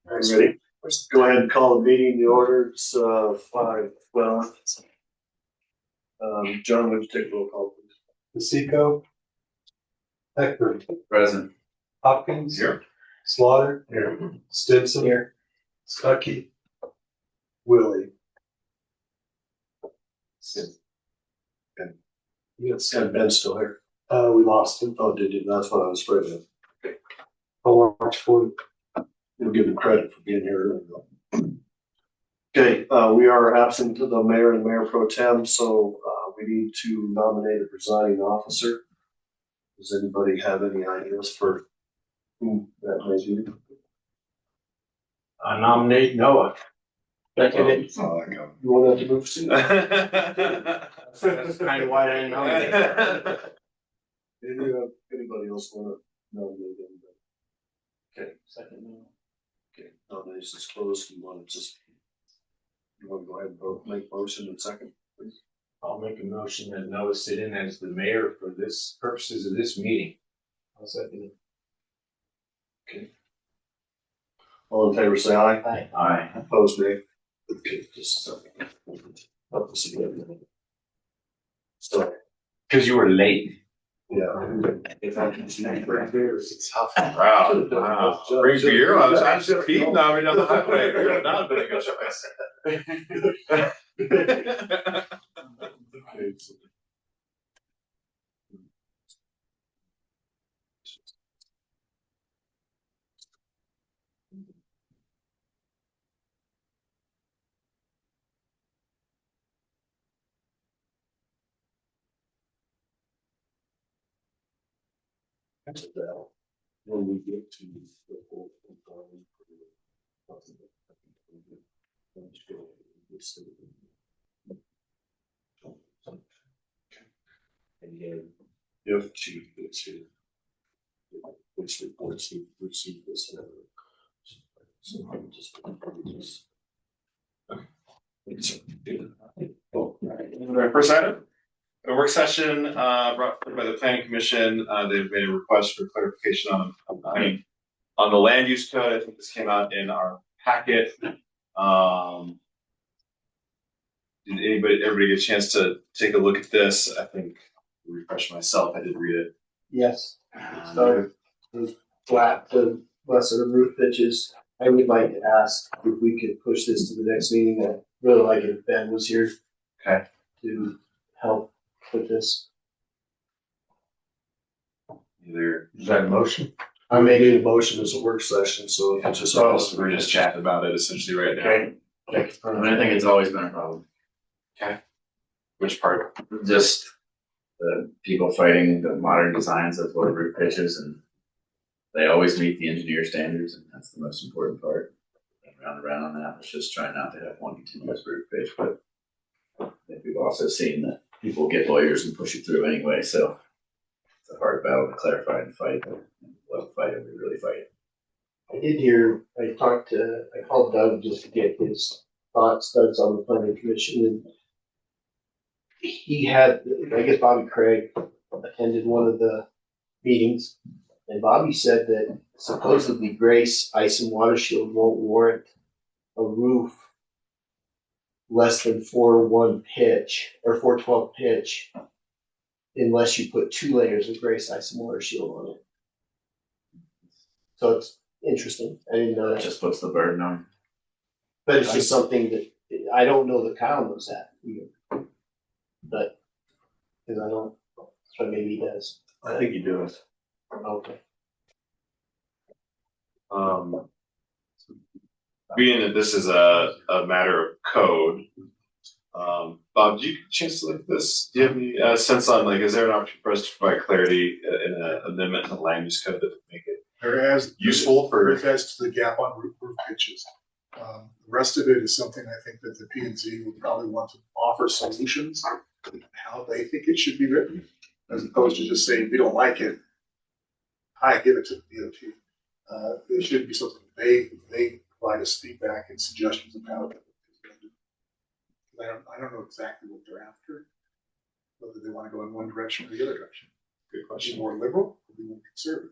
Ready? Let's go ahead and call the meeting to order. It's 5:12. John, would you take a roll call, please? Pasico, Hector, Present. Hopkins, Here. Slaughter, here. Stinson, here. Stuckey, Willie. Yes, and Ben's still here. We lost him. Oh, did you? That's what I was afraid of. I'll watch for him. We'll give him credit for being here. Okay, we are absent to the mayor and mayor pro tem, so we need to nominate a presiding officer. Does anybody have any ideas for who that may be? I nominate Noah. You want that to move soon? That's kind of why I nominate. Anybody else want to nominate anybody? Okay, second. Okay, nominations closed. You want to go ahead and vote, make motion in second, please? I'll make a motion that Noah sit in as the mayor for this purposes of this meeting. I'll second it. Okay. All in favor, say aye. Aye. Aye. Opposed, nay. Okay, just a second. Up this again. So, Because you were late. yeah. If I can see right there, it's tough. Wow. Wow. Bring beer. I was Pete now we're down the highway. You're not been a good choice. Okay, so that's that. When we get to the whole and then if chief gets here, which reports he received this letter. So I'm just going to this. Our first item, a work session brought forward by the Planning Commission. They've made a request for clarification on the land use code. I think this came out in our packet. Did everybody get a chance to take a look at this? I think refresh myself. I did read it. Yes. So those flat to lesser roof pitches. I would like to ask if we could push this to the next meeting. I'd really like it if Ben was here. Okay. To help with this. Either Is that a motion? I may need a motion as a work session, so if it's just we're just chatting about it essentially right now. Okay. I mean, I think it's always been a problem. Which part? Just the people fighting the modern designs of what roof pitches, and they always meet the engineer standards, and that's the most important part. Round and round on that. Let's just try not to have one continuous roof pitch, but I think we've also seen that people get lawyers and push it through anyway, so it's a hard battle to clarify and fight. Well, fight it, we really fight it. I did hear, I called Doug just to get his thoughts. Doug's on the planning commission, and he had, I guess Bobby Craig attended one of the meetings, and Bobby said that supposedly Grace Ice and Water Shield won't warrant a roof less than 4-1 pitch or 412 pitch unless you put 2 layers of Grace Ice and Water Shield on it. So it's interesting. I didn't know That that. just puts the burden on. But it's just something that I don't know that Kyle knows that either. But because I don't, so maybe he does. I think you do it. Okay. Being that this is a matter of code, Bob, do you get a chance to look at this? Do you have any sense on, like, is there an opportunity for us to provide clarity in an amendment to the land use code that would make it useful for? As to the gap on roof pitches. The rest of it is something I think that the P&Z would probably want to offer solutions to how they think it should be written, as opposed to just saying, we don't like it. I give it to the DOT. It should be something they provide us feedback and suggestions of how it is. I don't know exactly what they're after, whether they want to go in one direction or the other direction. Good question. Be more liberal or be more conservative.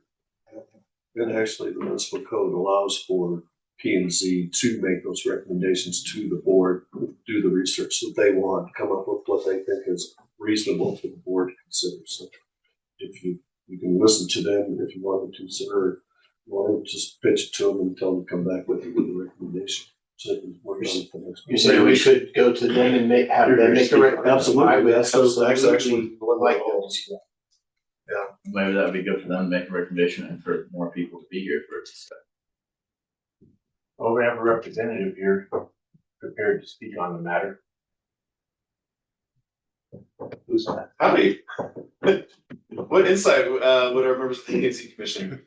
I don't know. And actually, the municipal code allows for P and Z to make those recommendations to the board, do the research that they want, come up with what they think is reasonable for the board to consider. So if you can listen to them if you want to consider, or just pitch it to them and tell them to come back with a recommendation. So they can work on it for next. You say we could go to them and have them make a recommendation? Absolutely. I would That's actually would like that. Maybe that would be good for them to make a recommendation and for more people to be here for it to discuss. Well, we have a representative here prepared to speak on the matter. Who's that? Howdy. What insight would our members of the P&Z Commission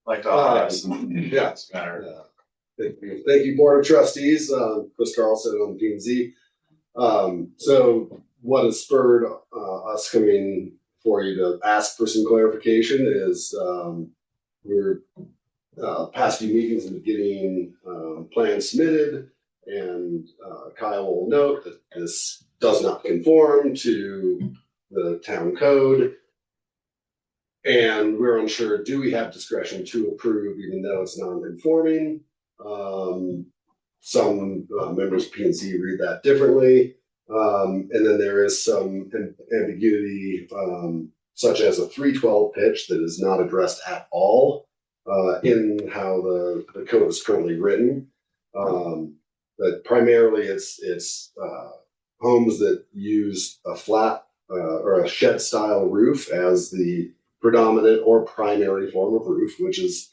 like to offer us? Yeah. This matter? Thank you, Board of Trustees. Chris Carlson on the P&Z. So what has spurred us coming for you to ask for some clarification is we're past few meetings and getting plans submitted, and Kyle will note that this does not conform to the town code. And we're unsure, do we have discretion to approve even though it's non-conforming? Some members of P&Z read that differently. And then there is some ambiguity, such as a 312 pitch that is not addressed at all in how the code is currently written. But primarily it's homes that use a flat or a shed style roof as the predominant or primary form of roof, which is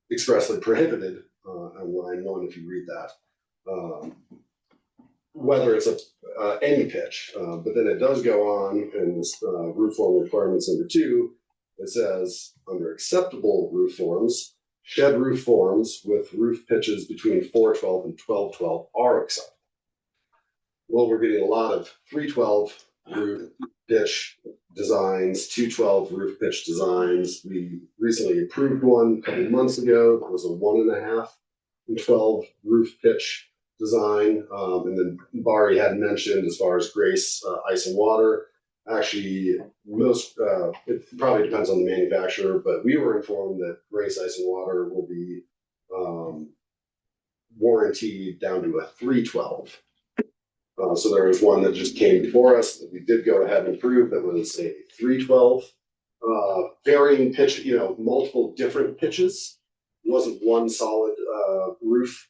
expressly prohibited on line 1 if you read that. Whether it's any pitch, but then it does go on in this roof form requirements number 2. It says under acceptable roof forms, shed roof forms with roof pitches between 412 and 1212 are acceptable. Well, we're getting a lot of 312 roof pitch designs, 212 roof pitch designs. We recently approved one a couple of months ago. It was a 1.5 and 12 roof pitch design. And then Barry had mentioned as far as Grace Ice and Water. Actually, it probably depends on the manufacturer, but we were informed that Grace Ice and Water will be warranted down to a 312. So there was one that just came before us that we did go ahead and approve that was a 312, varying pitch, multiple different pitches. It wasn't one solid roof,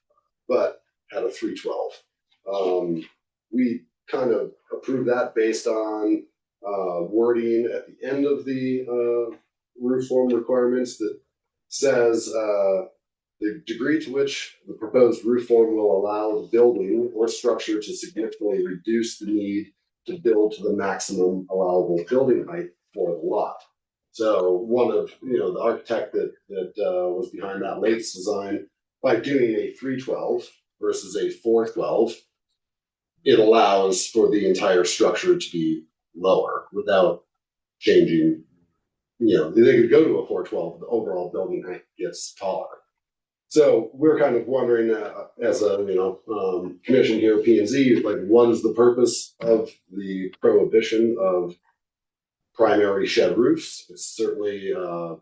but had a 312. We kind of approved that based on wording at the end of the roof form requirements that says the degree to which the proposed roof form will allow the building or structure to significantly reduce the need to build to the maximum allowable building height for the lot. So one of the architect that was behind that latest design, by doing a 312 versus a 412, it allows for the entire structure to be lower without changing. They could go to a 412, the overall building height gets taller. So we're kind of wondering, as a commission here at P&Z, like, what is the purpose of the prohibition of primary shed roofs? It's certainly a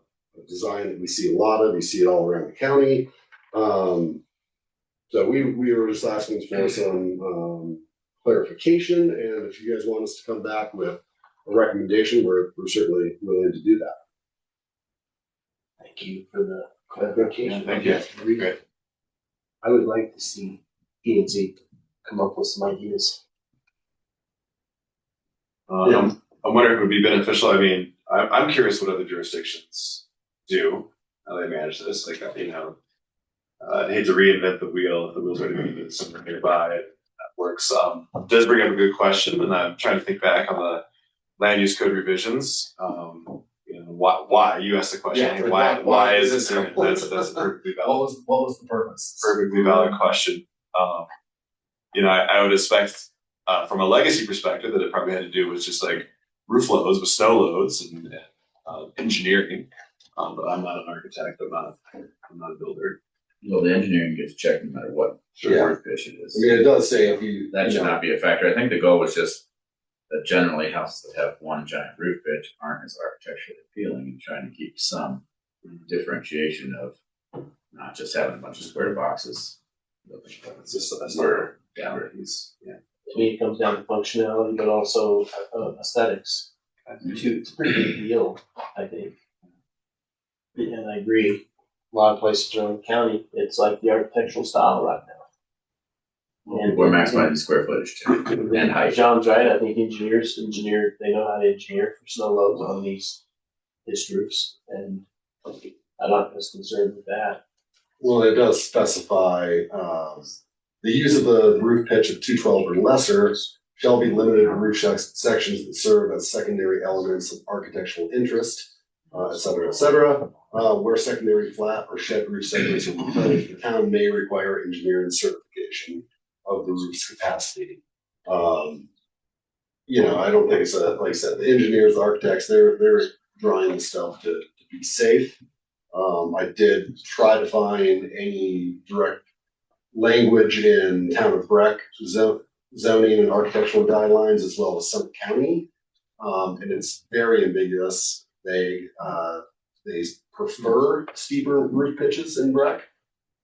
design that we see a lot of. You see it all around the county. So we were just asking for some clarification, and if you guys want us to come back with a recommendation, we're certainly willing to do that. Thank you for the clarification. Thank you. Great. I would like to see P&Z come up with some ideas. I'm wondering if it would be beneficial. I mean, I'm curious what other jurisdictions do, how they manage this. Like, I hate to reinvent the wheel if the wheel's already been somewhere nearby. That works. Does bring up a good question, and I'm trying to think back on the land use code revisions. Why you asked the question? Yeah, why is this? That's a perfectly valid. What was the purpose? Perfectly valid question. I would expect from a legacy perspective that it probably had to do with just like roof loads with snow loads and engineering. But I'm not an architect. I'm not a builder. Well, the engineering gets checked no matter what roof pitch it is. I mean, it does say if you That should not be a factor. I think the goal was just that generally houses that have one giant roof pitch aren't as architecturally appealing, and trying to keep some differentiation of not just having a bunch of square boxes. It's just that's We're not down. where he's, yeah. To me, it comes down to functionality, but also aesthetics. It's a pretty big deal, I think. And I agree. A lot of places around the county, it's like the architectural style right now. People are maximizing square footage too, and height. John's right. I think engineers, they know how to engineer for snow loads on these roofs, and I'm not as concerned with that. Well, it does specify, the use of the roof pitch of 212 or lesser shall be limited to roof sections that serve as secondary elements of architectural interest, et cetera, et cetera. Where secondary flat or shed roof segments are proposed, the town may require engineering certification of the roof's capacity. You know, I don't think it's like I said, the engineers, the architects, they're drawing the stuff to be safe. I did try to find any direct language in town of Breck zoning and architectural guidelines, as well as Summit County. And it's very ambiguous. They prefer steeper roof pitches in Breck,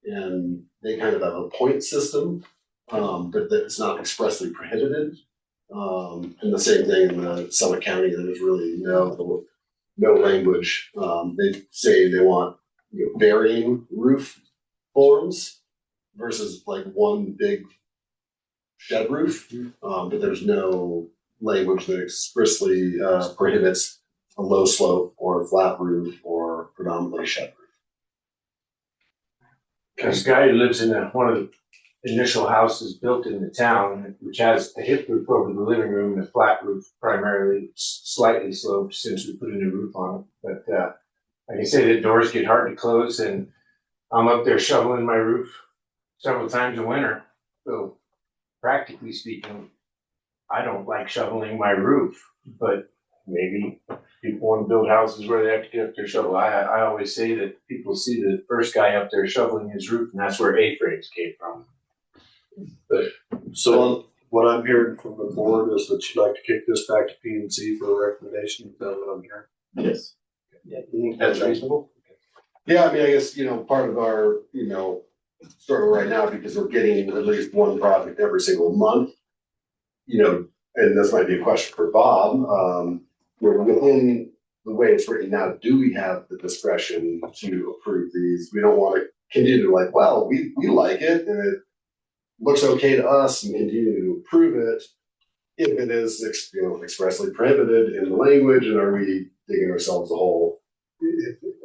and they kind of have a point system, but that it's not expressly prohibited. And the same thing in the Summit County, there's really no language. They say they want, you know, varying roof forms versus like one big shed roof, but there's no language that expressly prohibits a low slope or a flat roof or predominantly shed roof. This guy who lives in one of the initial houses built in the town, which has a hip roof over the living room and a flat roof primarily, slightly sloped since we put a new roof on it. But I can say that doors get hard to close, and I'm up there shoveling my roof several times a winter. So practically speaking, I don't like shoveling my roof, but maybe people want to build houses where they have to get up there shovel. I always say that people see the first guy up there shoveling his roof, and that's where A-frames came from. But So what I'm hearing from the board is that you'd like to kick this back to P and Z for a recommendation. Is that what I'm hearing? Yes. Yeah, you think that's reasonable? Yeah, I mean, I guess, you know, part of our, you know, struggle right now, because we're getting at least one project every single month, you know, and this might be a question for Bob, we're within the way it's written now, do we have the discretion to approve these? We don't want to continue to like, well, we like it and it looks okay to us and continue to approve it if it is, you know, expressly prohibited in the language, and are we digging ourselves a hole?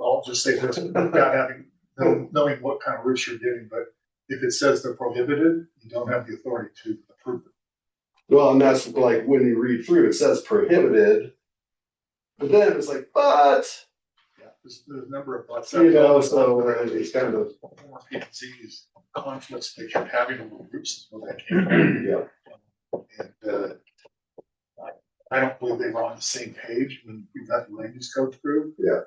I'll just say this, without knowing what kind of roofs you're getting, but if it says they're prohibited, you don't have the authority to approve it. Well, and that's like when you read through, it says prohibited, but then it's like, but, Yeah, there's a number of buts. you know, so it's kind of, Former P&Z's conflicts they kept having over roofs is where that came from. yeah. And I don't believe they were on the same page when we got the land use code through. Yeah.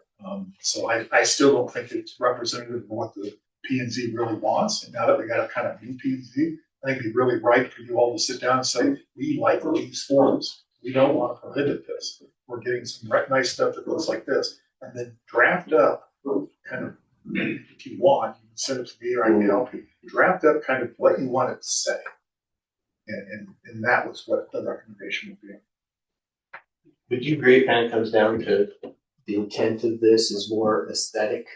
So I still don't think it's representative of what the P&Z really wants. And now that we got a kind of new P&Z, I think it'd be really right for you all to sit down and say, we like these forms. We don't want to prohibit this. We're getting some nice stuff that looks like this. And then draft up kind of, if you want, you can send it to me or I can help you. Draft up kind of what you want it to say. And that was what the recommendation would be. Would you agree it kind of comes down to the intent of this is more aesthetic?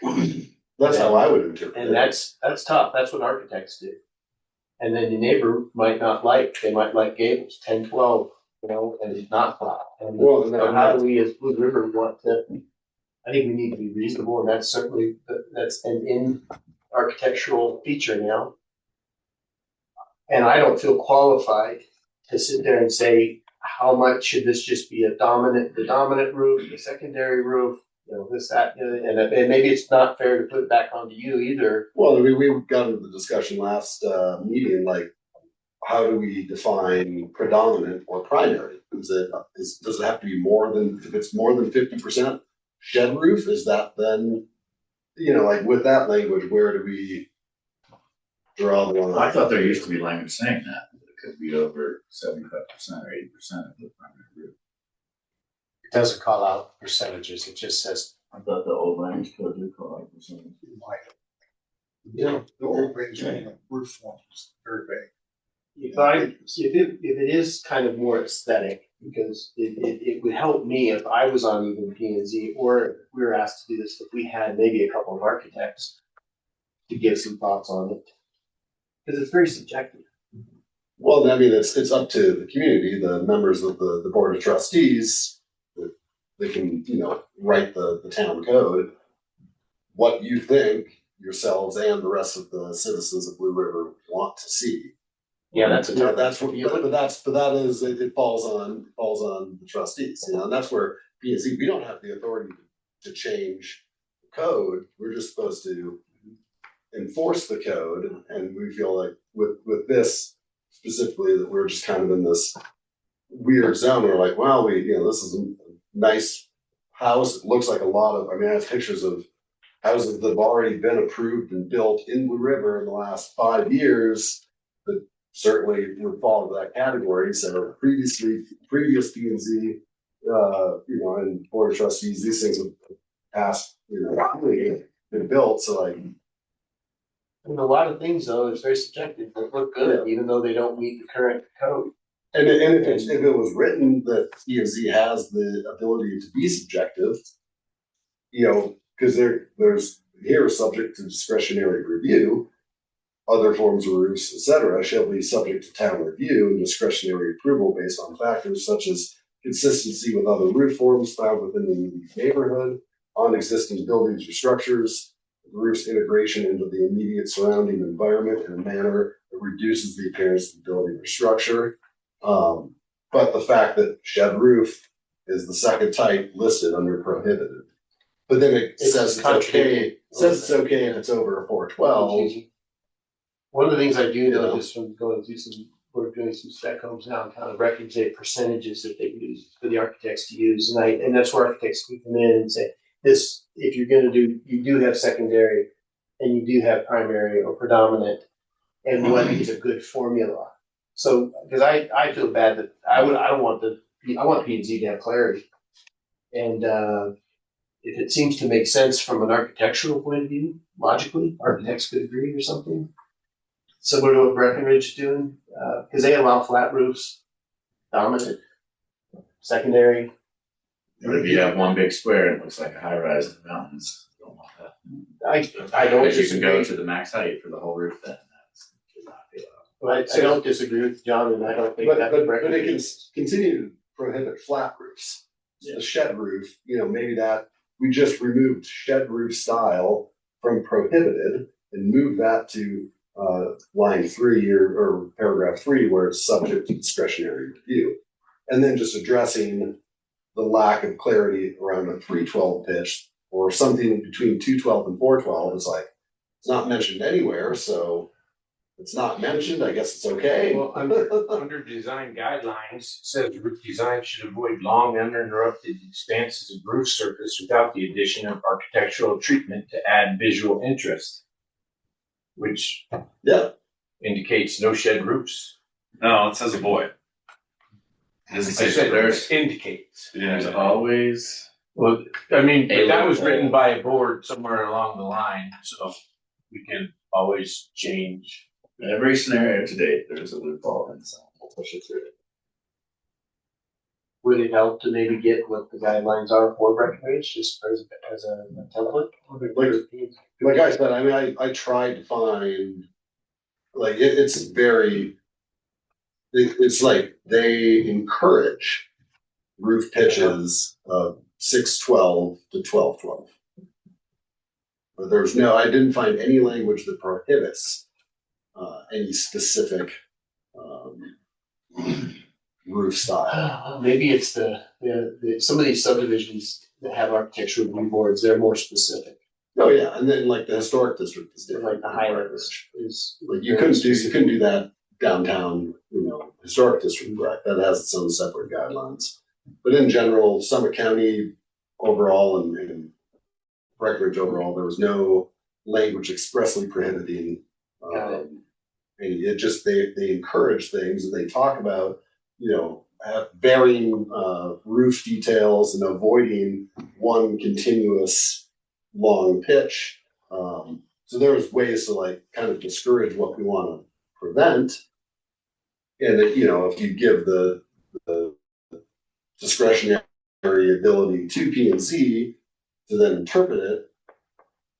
That's how I would interpret it. And that's tough. That's what architects do. And then the neighbor might not like, they might like gables, 10, 12, you know, and it's not flat. And Well, so how do we as Blue River want to, I think we need to be reasonable, and that's certainly, that's an in architectural feature now. And I don't feel qualified to sit there and say, how much should this just be the dominant roof, the secondary roof, you know, this, that, and maybe it's not fair to put it back onto you either. Well, we got into the discussion last meeting, like, how do we define predominant or primary? Does it have to be more than, if it's more than 50% shed roof, is that then, you know, like with that language, where do we draw the line? I thought there used to be language saying that it could be over 75% or 80% of the primary roof. it doesn't call out percentages. It just says I thought the old language code did call out percentage. Yeah. The old range roof form was very vague. If it is kind of more aesthetic, because it would help me if I was on even P and Z, or if we were asked to do this, if we had maybe a couple of architects to give some thoughts on it, because it's very subjective. Well, I mean, it's up to the community, the members of the board of trustees, that they can, write the town code. What you think yourselves and the rest of the citizens of Blue River want to see. Yeah, that's a tough. That's what, but that is, it falls on the trustees, and that's where P and Z, we don't have the authority to change the code. We're just supposed to enforce the code, and we feel like with this specifically, that we're just kind of in this weird zone. We're like, well, this is a nice house. It looks like a lot of, I have pictures of houses that have already been approved and built in Blue River in the last 5 years that certainly would fall into that category. So previous P and Z, and board of trustees, these things have passed, been built. So like, And a lot of things though, it's very subjective, they look good, even though they don't meet the current code. and if it was written that P and Z has the ability to be subjective, because there's here subject to discretionary review. Other forms of roofs, etc., shall be subject to town review and discretionary approval based on factors such as consistency with other roof forms found within the immediate neighborhood, on existing buildings or structures, the roof's integration into the immediate surrounding environment in a manner that reduces the appearance of the building or structure. But the fact that shed roof is the second type listed under prohibited. But then it says it's okay. It says it's okay if it's over a 412. One of the things I do know just from going through we're doing some spec homes now, and kind of recognize percentages that they use for the architects to use, and that's where architects can come in and say, this, if you're going to do, you do have secondary, and you do have primary or predominant, and what is a good formula. So, because I feel bad that I want P and Z to have clarity, and if it seems to make sense from an architectural point of view, logically, architects could agree or something. Similar to what Breckenridge is doing, because they allow flat roofs, dominant, secondary. But if you have one big square and it looks like a high rise in the mountains, you don't want that. I don't Because you can go disagree. to the max height for the whole roof then. That's not the I don't disagree with John, and I don't think But that it can Breckenridge. continue to prohibit flat roofs. Yeah. The shed roof, maybe that we just removed shed roof style from prohibited and moved that to line 3 or paragraph 3, where it's subject to discretionary review, and then just addressing the lack of clarity around a 312 pitch or something between 212 and 412 is like, it's not mentioned anywhere, so it's not mentioned, I guess it's okay. Well, under design guidelines, it says roof design should avoid long uninterrupted expanses of roof surface without the addition of architectural treatment to add visual interest, which indicates no shed roofs. No, it says avoid. It doesn't I say said there's- indicates. There's always Well, I mean, A that was loophole. written by a board somewhere along the line, so we can always change. every scenario to date, there's a loophole and so we'll push it through. Would it help to maybe get what the guidelines are for Breckenridge, just as a template? Like I said, I tried to find, like, it's like they encourage roof pitches of 612 to 1212. But I didn't find any language that prohibits any specific roof style. Maybe it's the some of these subdivisions that have architectural review boards, they're more specific. Oh yeah, and then like the historic district is They're different. like the Highlands is. Like you couldn't do that downtown, historic district, correct? That has its own separate guidelines. But in general, Summit County overall and Breckenridge overall, there was no language expressly prohibiting. And it just they encourage things, and they talk about varying roof details and avoiding one continuous long pitch. So there's ways to like kind of discourage what we want to prevent. And that, you know, if you give the discretionary ability to P and Z to then interpret it,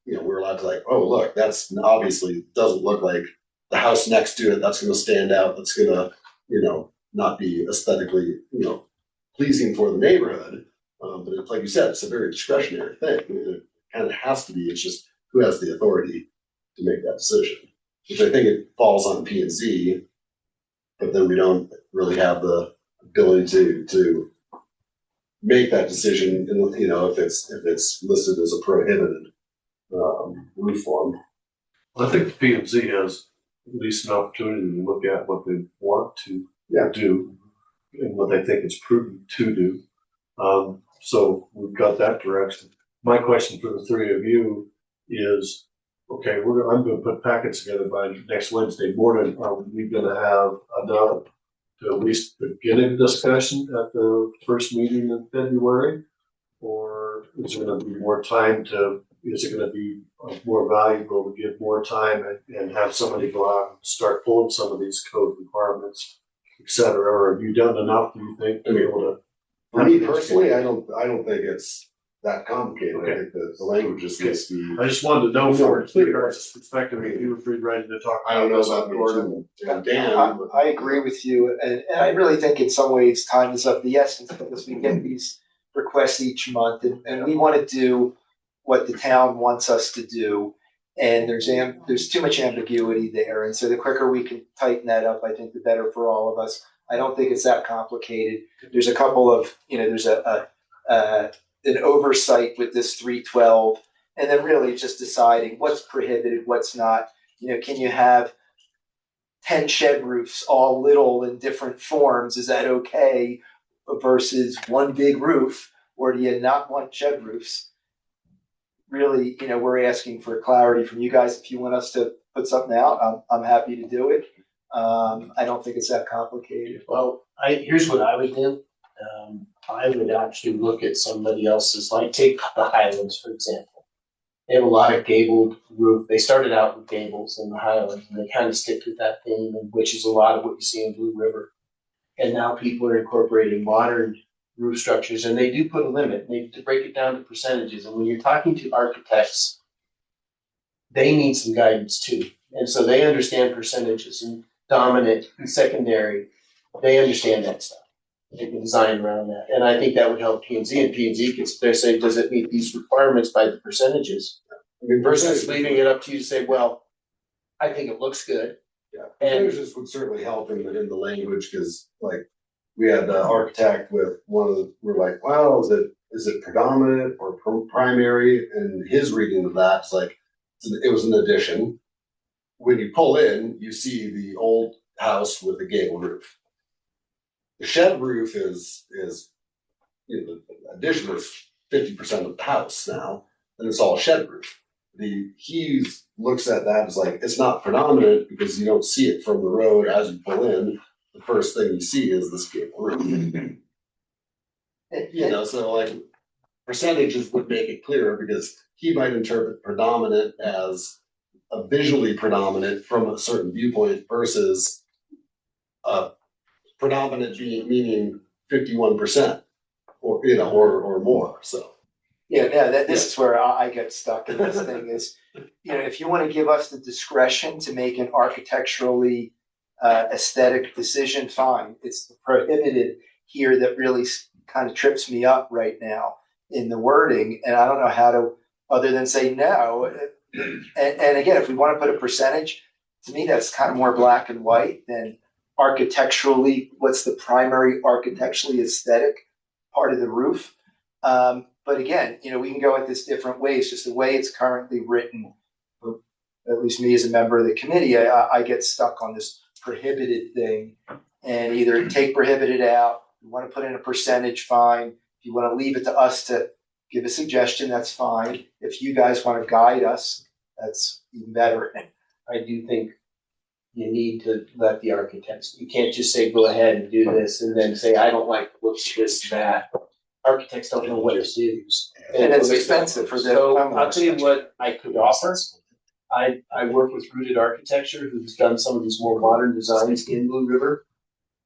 you know, we're allowed to like, oh, look, that's obviously doesn't look like the house next to it. That's going to stand out. That's going to, you know, not be aesthetically, you know, pleasing for the neighborhood. But it's like you said, it's a very discretionary thing. I mean, it kind of has to be. It's just who has the authority to make that decision, which I think it falls on P and Z, but then we don't really have the ability to make that decision. You know, if it's listed as a prohibited roof form. I think the P and Z has at least an opportunity to look at what they want to do and what they think is prudent to do. So we've got that direction. My question for the three of you is, okay, I'm going to put packets together by next Wednesday morning. Are we going to have enough to at least begin a discussion at the first meeting in February? Or is there going to be more time is it going to be more valuable to give more time and have somebody go out and start pulling some of these code requirements, et cetera? Or have you done enough, do you think, to be able to? For me personally, I don't think it's that complicated. Okay. I think the language just needs to be. I just wanted to know from you guys' perspective if you would be ready to talk. I don't know about Gordon and Dan. I agree with you, and I really think in some ways time is of the essence because we get these requests each month, and we want to do what the town wants us to do, and there's too much ambiguity there, and so the quicker we can tighten that up, I think the better for all of us. I don't think it's that complicated. There's a couple of, there's an oversight with this 312, and then really just deciding what's prohibited, what's not. Can you have 10 shed roofs, all little in different forms? Is that okay? Versus one big roof, or do you not want shed roofs? Really, we're asking for clarity from you guys. If you want us to put something out, I'm happy to do it. I don't think it's that complicated. Well, here's what I would do. I would actually look at somebody else's, like take the Highlands, for example. They have a lot of gabled roof. They started out with gables in the Highlands, and they kind of stick with that theme, which is a lot of what you see in Blue River. And now people are incorporating modern roof structures, and they do put a limit. They to break it down to percentages. And when you're talking to architects, they need some guidance too. And so they understand percentages and dominant and secondary. They understand that stuff. They can design around that. And I think that would help P&Z. And P&Z can say, does it meet these requirements by the percentages? Versus leaving it up to you to say, well, I think it looks good. Yeah, percentages would certainly help in the language, because like we had the architect with we're like, well, is it predominant or primary? And his reading of that is like, it was an addition. When you pull in, you see the old house with the gable roof. The shed roof is the addition is 50% of the house now, and it's all shed roof. He looks at that as like, it's not predominant because you don't see it from the road as you pull in. The first thing you see is this gable roof. So like percentages would make it clearer, because he might interpret predominant as a visually predominant from a certain viewpoint versus predominant meaning 51% or more. So this is where I get stuck in this thing is, if you want to give us the discretion to make an architecturally aesthetic decision, fine. It's the prohibited here that really kind of trips me up right now in the wording, and I don't know how to, other than say no. And again, if we want to put a percentage, to me that's kind of more black and white than architecturally, what's the primary architecturally aesthetic part of the roof. But again, we can go at this different ways. Just the way it's currently written, at least me as a member of the committee, I get stuck on this prohibited thing, and either take prohibited out. If you want to put in a percentage, fine. If you want to leave it to us to give a suggestion, that's fine. If you guys want to guide us, that's even better. I do think you need to let the architects, you can't just say, go ahead and do this, and then say, I don't like the looks of this, that. Architects don't know what to do. And it's expensive for them. So I'll tell you what I could offer. I work with Rooted Architecture, who's done some of these more modern designs in Blue River,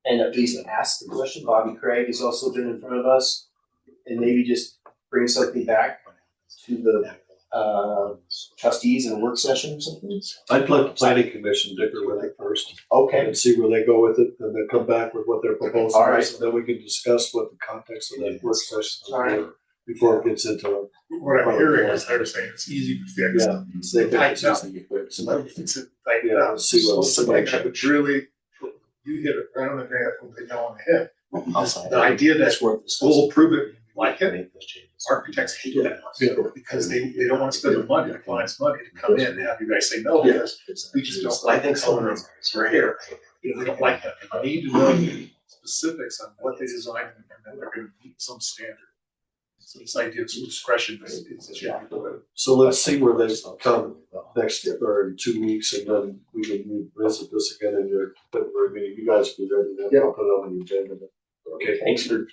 and at least asked the question. Bobby Craig has also been in front of us, and maybe just bring something back to the trustees in a work session or something. I'd let the planning commission dicker with it first Okay. and see where they go with it, and then come back with what their proposal All right. is, and then we can discuss what the context of that work session is All right. before it gets into. What I'm hearing is they're saying it's easy to fix. Yeah, so they Tighten up. so that- It's like, Yeah, see what- something that would really, you hit it right on the nail, the nail on the head. The idea that we'll prove it, like it, architects hate that. Yeah. Because they don't want to spend the money, the client's money to come in and have you guys say no, because we just don't like the color of your hair. You know, they don't like that. They need to know specifics on what they designed and then they're gonna meet some standard. So this idea of discretion is a So let's see where they come next or in 2 weeks, and then we can revisit this again in your February meeting. You guys be ready to Yeah. put it on the agenda. Okay, Thanks for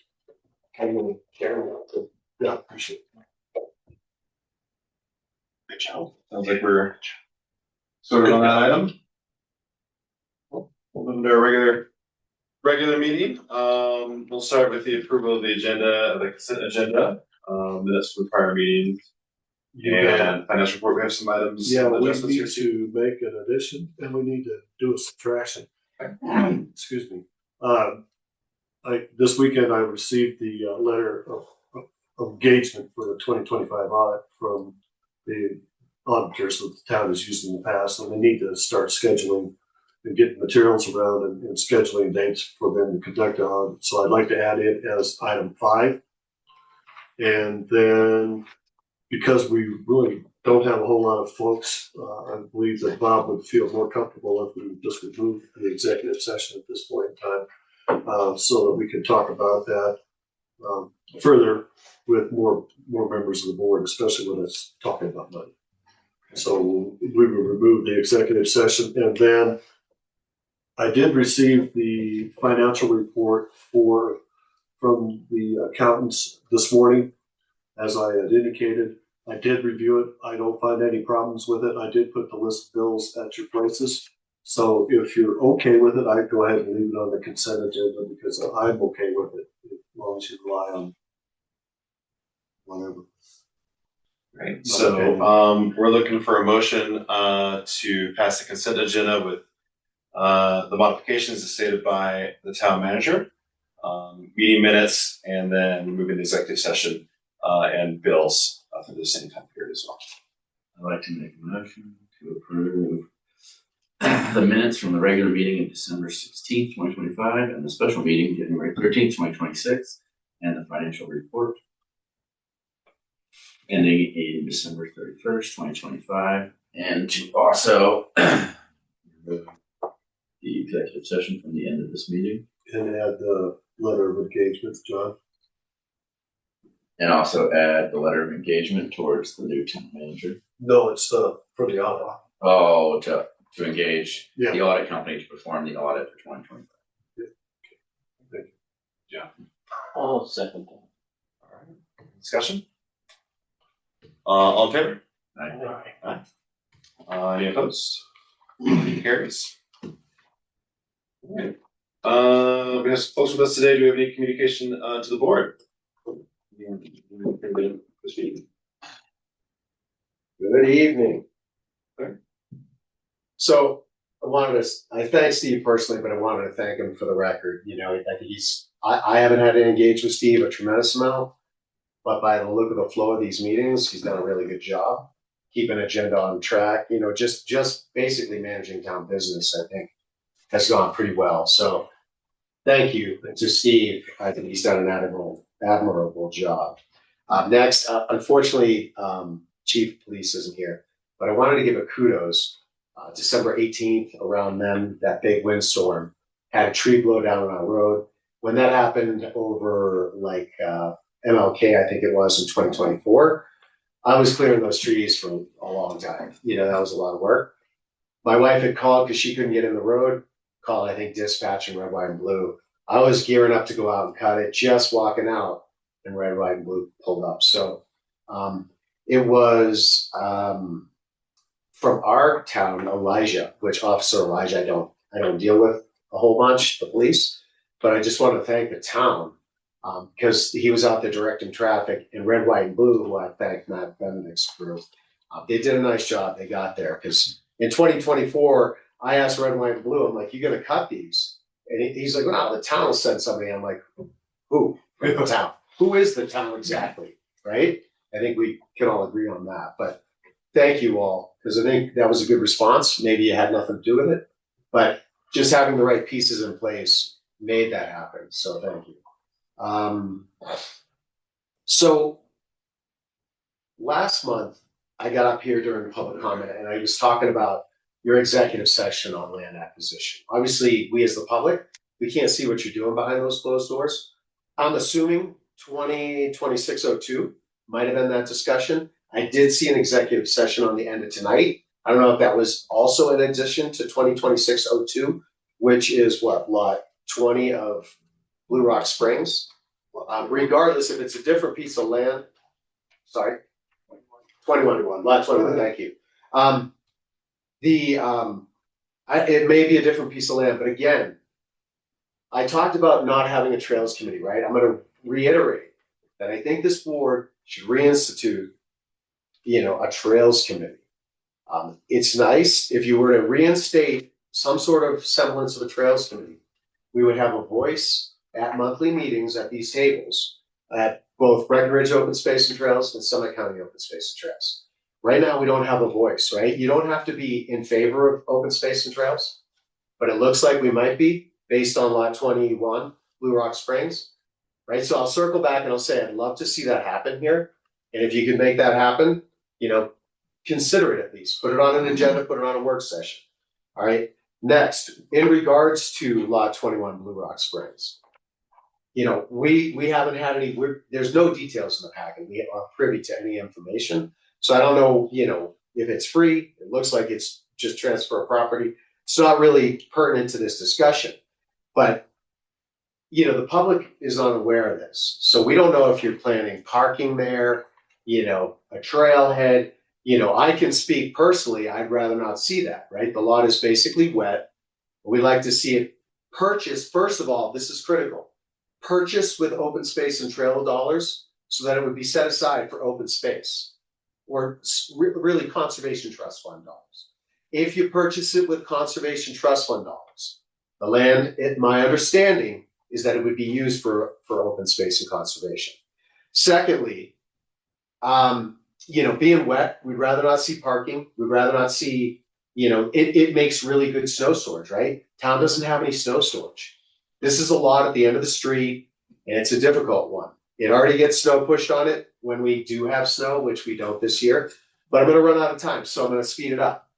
coming and sharing that. yeah, appreciate it. Good job. Sounds like we're sorted on that item. We'll move to our regular meeting. We'll start with the approval of the agenda, the consent agenda, minutes from prior meetings and financial report. We have some items. Yeah, we adjustments here need too. to make an addition, and we need to do a subtraction. Excuse me. This weekend I received the letter of engagement for the 2025 audit from the auditors that the town has used in the past, and they need to start scheduling and getting materials around and scheduling dates for them to conduct an audit. So I'd like to add it as item 5. And then, because we really don't have a whole lot of folks, I believe that Bob would feel more comfortable if we just remove the executive session at this point in time, so that we can talk about that further with more members of the board, especially when it's talking about money. So we will remove the executive session, and then I did receive the financial report from the accountants this morning. As I had indicated, I did review it. I don't find any problems with it. I did put the list of bills at your places. So if you're okay with it, I'd go ahead and leave it on the consent agenda because I'm okay with it, as long as you rely on whatever. Right. So we're looking for a motion to pass the consent agenda with the modifications as stated by the town manager, meeting minutes, and then moving the executive session and bills for the same time period as well. I'd like to make a motion to approve the minutes from the regular meeting of December 16th, 2025, and the special meeting January 13th, 2026, and the financial report ending in December 31st, 2025, and to also remove the executive session from the end of this meeting. And add the letter of engagement, John. And also add the letter of engagement towards the new town manager. No, it's for the audit. Oh, to engage Yeah. the audit company to perform the audit for 2025. Thank you. Yeah. I'll second that. All right. Discussion? All in favor? Aye. Any opposed? Carries. All right. We have some folks with us today. Do we have any communication to the board? Good evening. Okay. So I thank Steve personally, but I wanted to thank him for the record. You know, I think I haven't had to engage with Steve a tremendous amount, but by the look of the flow of these meetings, he's done a really good job keeping agenda on track. You know, just basically managing town business, I think, has gone pretty well. So thank you to Steve. I think he's done an admirable job. Next, unfortunately, Chief of Police isn't here, but I wanted to give a kudos. December 18th, around then, that big windstorm had a tree blow down on our road. When that happened over MLK, I think it was in 2024, I was clearing those trees for a long time. You know, that was a lot of work. My wife had called because she couldn't get in the road, called, I think, dispatch in red, white, and blue. I was gearing up to go out and cut it, just walking out, and red, white, and blue pulled up. So it was from our town, Elijah, which Officer Elijah, I don't deal with a whole bunch, the police, but I just want to thank the town, because he was out there directing traffic, and Red, White, and Blue, who I thank Matt Benedict's crew. They did a nice job. They got there, because in 2024, I asked Red, White, and Blue, I'm like, you gonna cut these? And he's like, well, the town will send somebody. I'm like, who? The town. Who is the town exactly? Right? I think we can all agree on that. But thank you all, because I think that was a good response. Maybe it had nothing to do with it, but just having the right pieces in place made that happen. So thank you. So last month, I got up here during the public comment and I was talking about your executive session on land acquisition. Obviously, we as the public, we can't see what you're doing behind those closed doors. I'm assuming 202602 might have been that discussion. I did see an executive session on the end of tonight. I don't know if that was also in addition to 202602, which is what, lot 20 of Blue Rock Springs. Regardless if it's a different piece of land, sorry, 21, lot 21, thank you. It may be a different piece of land, but again, I talked about not having a trails committee, right? I'm gonna reiterate that I think this board should reinstitute, a trails committee. It's nice if you were to reinstate some sort of semblance of a trails committee. We would have a voice at monthly meetings at these tables at both Breckenridge Open Space and Trails and Summit County Open Space and Trails. Right now, we don't have a voice, right? You don't have to be in favor of open space and trails, but it looks like we might be based on lot 21, Blue Rock Springs, right? So I'll circle back and I'll say, I'd love to see that happen here. And if you can make that happen, consider it at least, put it on an agenda, put it on a work session. All right. Next, in regards to lot 21, Blue Rock Springs, we haven't had any, there's no details in the packet. We are privy to any information. So I don't know, if it's free, it looks like it's just transfer of property. It's not really pertinent to this discussion, but the public is unaware of this. So we don't know if you're planning parking there, a trailhead. I can speak personally, I'd rather not see that, right? The lot is basically wet. We like to see it purchased. First of all, this is critical. Purchased with open space and trail dollars so that it would be set aside for open space or really conservation trust fund dollars. If you purchase it with conservation trust fund dollars, the land, my understanding is that it would be used for open space and conservation. Secondly, being wet, we'd rather not see parking. We'd rather not see, it makes really good snow storage, right? Town doesn't have any snow storage. This is a lot at the end of the street, and it's a difficult one. It already gets snow pushed on it when we do have snow, which we don't this year, but I'm gonna run out of time, so I'm gonna speed it up.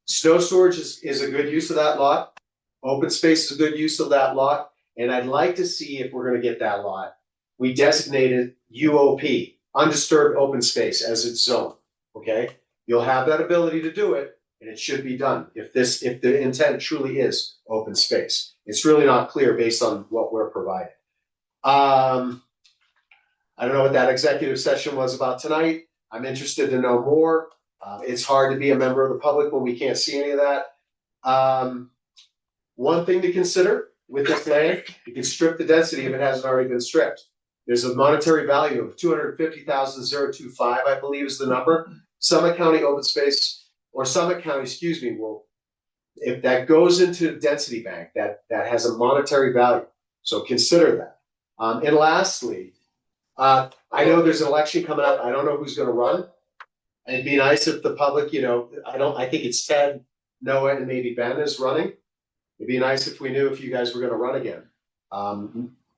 Snow storage is a good use of that lot. Open space is a good use of that lot. And I'd like to see if we're gonna get that lot, we designated UOP, undisturbed open space, as its zone, okay? You'll have that ability to do it, and it should be done if the intent truly is open space. It's really not clear based on what we're providing. I don't know what that executive session was about tonight. I'm interested to know more. It's hard to be a member of the public when we can't see any of that. One thing to consider with this land, you can strip the density if it hasn't already been stripped. There's a monetary value of $250,025, I believe is the number. Summit County Open Space, or Summit County, will, if that goes into density bank, that has a monetary value. So consider that. And lastly, I know there's an election coming up. I don't know who's gonna run. It'd be nice if the public, I think it's Ted, Noah, and maybe Ben is running. It'd be nice if we knew if you guys were gonna run again.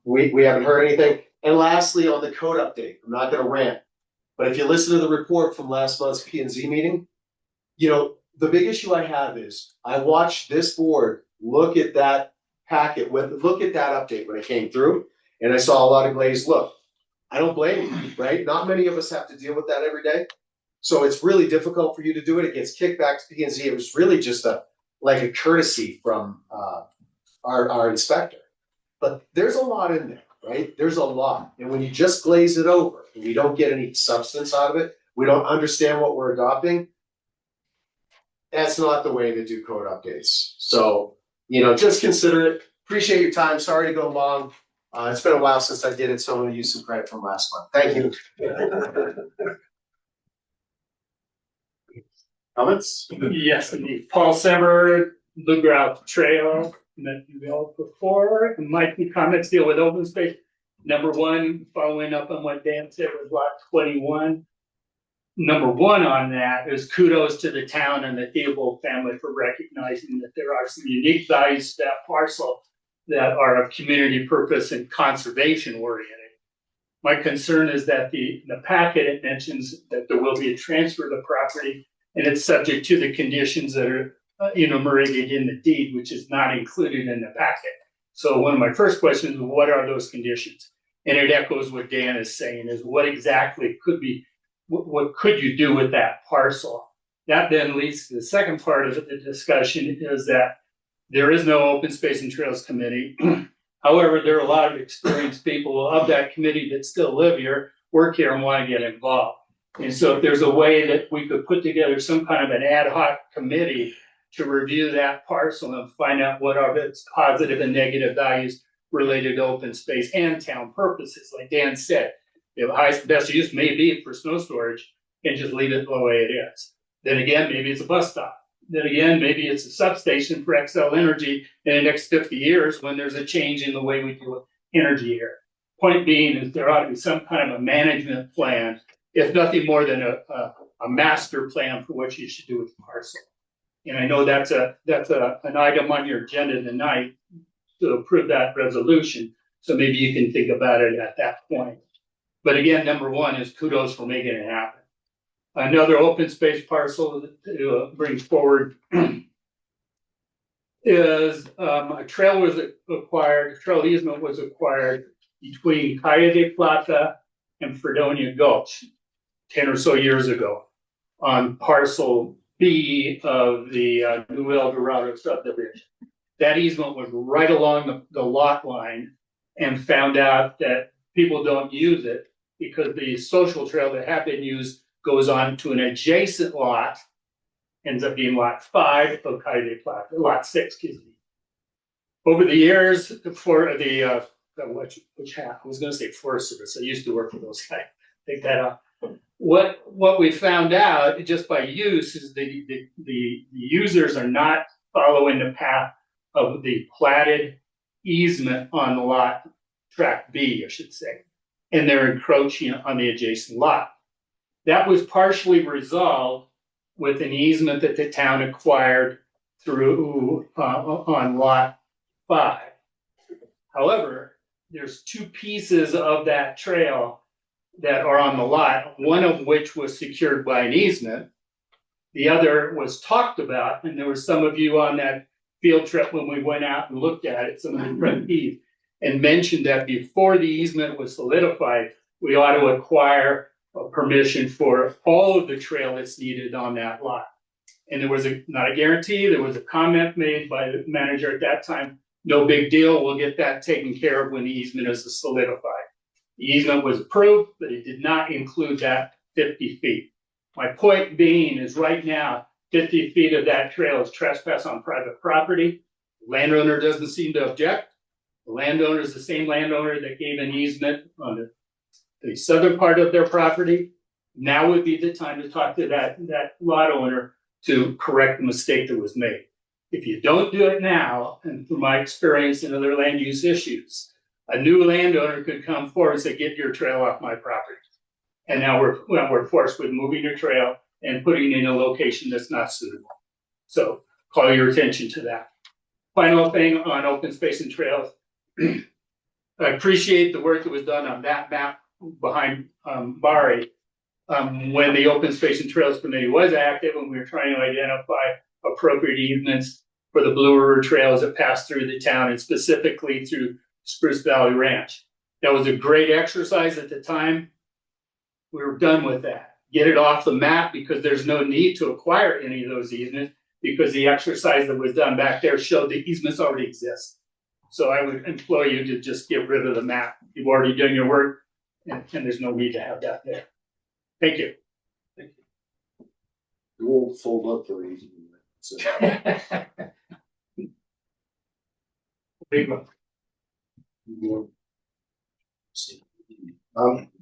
We haven't heard anything. And lastly, on the code update, I'm not gonna rant, but if you listen to the report from last month's P&Z meeting, the big issue I have is I watched this board look at that packet, look at that update when it came through, and I saw a lot of glazed look. I don't blame you, right? Not many of us have to deal with that every day. So it's really difficult for you to do it. It gets kicked back to P&Z. It was really just a courtesy from our inspector. But there's a lot in there, right? There's a lot. And when you just glaze it over and we don't get any substance out of it, we don't understand what we're adopting, that's not the way to do code updates. So, just consider it. Appreciate your time. Sorry to go long. It's been a while since I did it, so I'm gonna use some credit from last month. Thank you. Comments? Yes, indeed. Paul Semmer, Blue Grout Trail, met you all before. And my two comments deal with open space. Number one, following up on what Dan said with lot 21. Number one on that is kudos to the town and the Theobald family for recognizing that there are some unique values to that parcel that are of community purpose and conservation oriented. My concern is that in the packet, it mentions that there will be a transfer of the property and it's subject to the conditions that are enumerated in the deed, which is not included in the packet. So one of my first questions is, what are those conditions? And it echoes what Dan is saying, is what exactly what could you do with that parcel? That then leads to the second part of the discussion, is that there is no open space and trails committee. However, there are a lot of experienced people of that committee that still live here, work here, and want to get involved. And so if there's a way that we could put together some kind of an ad hoc committee to review that parcel and find out what are its positive and negative values related to open space and town purposes, like Dan said, the highest best use may be for snow storage and just leave it the way it is. Then again, maybe it's a bus stop. Then again, maybe it's a substation for XL Energy in the next 50 years when there's a change in the way we do energy here. Point being is there ought to be some kind of a management plan, if nothing more than a master plan for what you should do with the parcel. And I know that's an item on your agenda tonight to approve that resolution. So maybe you can think about it at that point. But again, number one is kudos for making it happen. Another open space parcel to bring forward is a trail was acquired, a trail easement was acquired between Calle de Plata and Fredonia Gulch 10 or so years ago on parcel B of the New El Dorado subdivision. That easement was right along the lot line, and found out that people don't use it because the social trail that had been used goes on to an adjacent lot, ends up being lot 5 of Calle de Plata, lot 6, excuse me. Over the years, for the which half? I was going to say Forest Service. I used to work for those guys. Take that off. What we found out just by use is the users are not following the path of the platted easement on the lot tract B, I should say, and they're encroaching on the adjacent lot. That was partially resolved with an easement that the town acquired through on lot 5. However, there's two pieces of that trail that are on the lot, one of which was secured by an easement. The other was talked about, and there were some of you on that field trip when we went out and looked at it, some of the trustees, and mentioned that before the easement was solidified, we ought to acquire a permission for all of the trail that's needed on that lot. And there was not a guarantee, there was a comment made by the manager at that time, no big deal, we'll get that taken care of when the easement is solidified. The easement was approved, but it did not include that 50 feet. My point being is right now, 50 feet of that trail is trespass on private property. The landowner doesn't seem to object. The landowner is the same landowner that gave an easement on the southern part of their property. Now would be the time to talk to that lot owner to correct the mistake that was made. If you don't do it now, and from my experience in other land use issues, a new landowner could come forward and say, get your trail off my property. And now we're forced with moving your trail and putting it in a location that's not suitable. So call your attention to that. Final thing on open space and trails. I appreciate the work that was done on that map behind Bari when the Open Space and Trails Committee was active and we were trying to identify appropriate easements for the Blue River trails that pass through the town and specifically through Spruce Valley Ranch. That was a great exercise at the time. We were done with that. Get it off the map because there's no need to acquire any of those easements because the exercise that was done back there showed the easements already exist. So I would implore you to just get rid of the map. You've already done your work and there's no need to have that there. Thank you. It won't fold up very easily. Big one.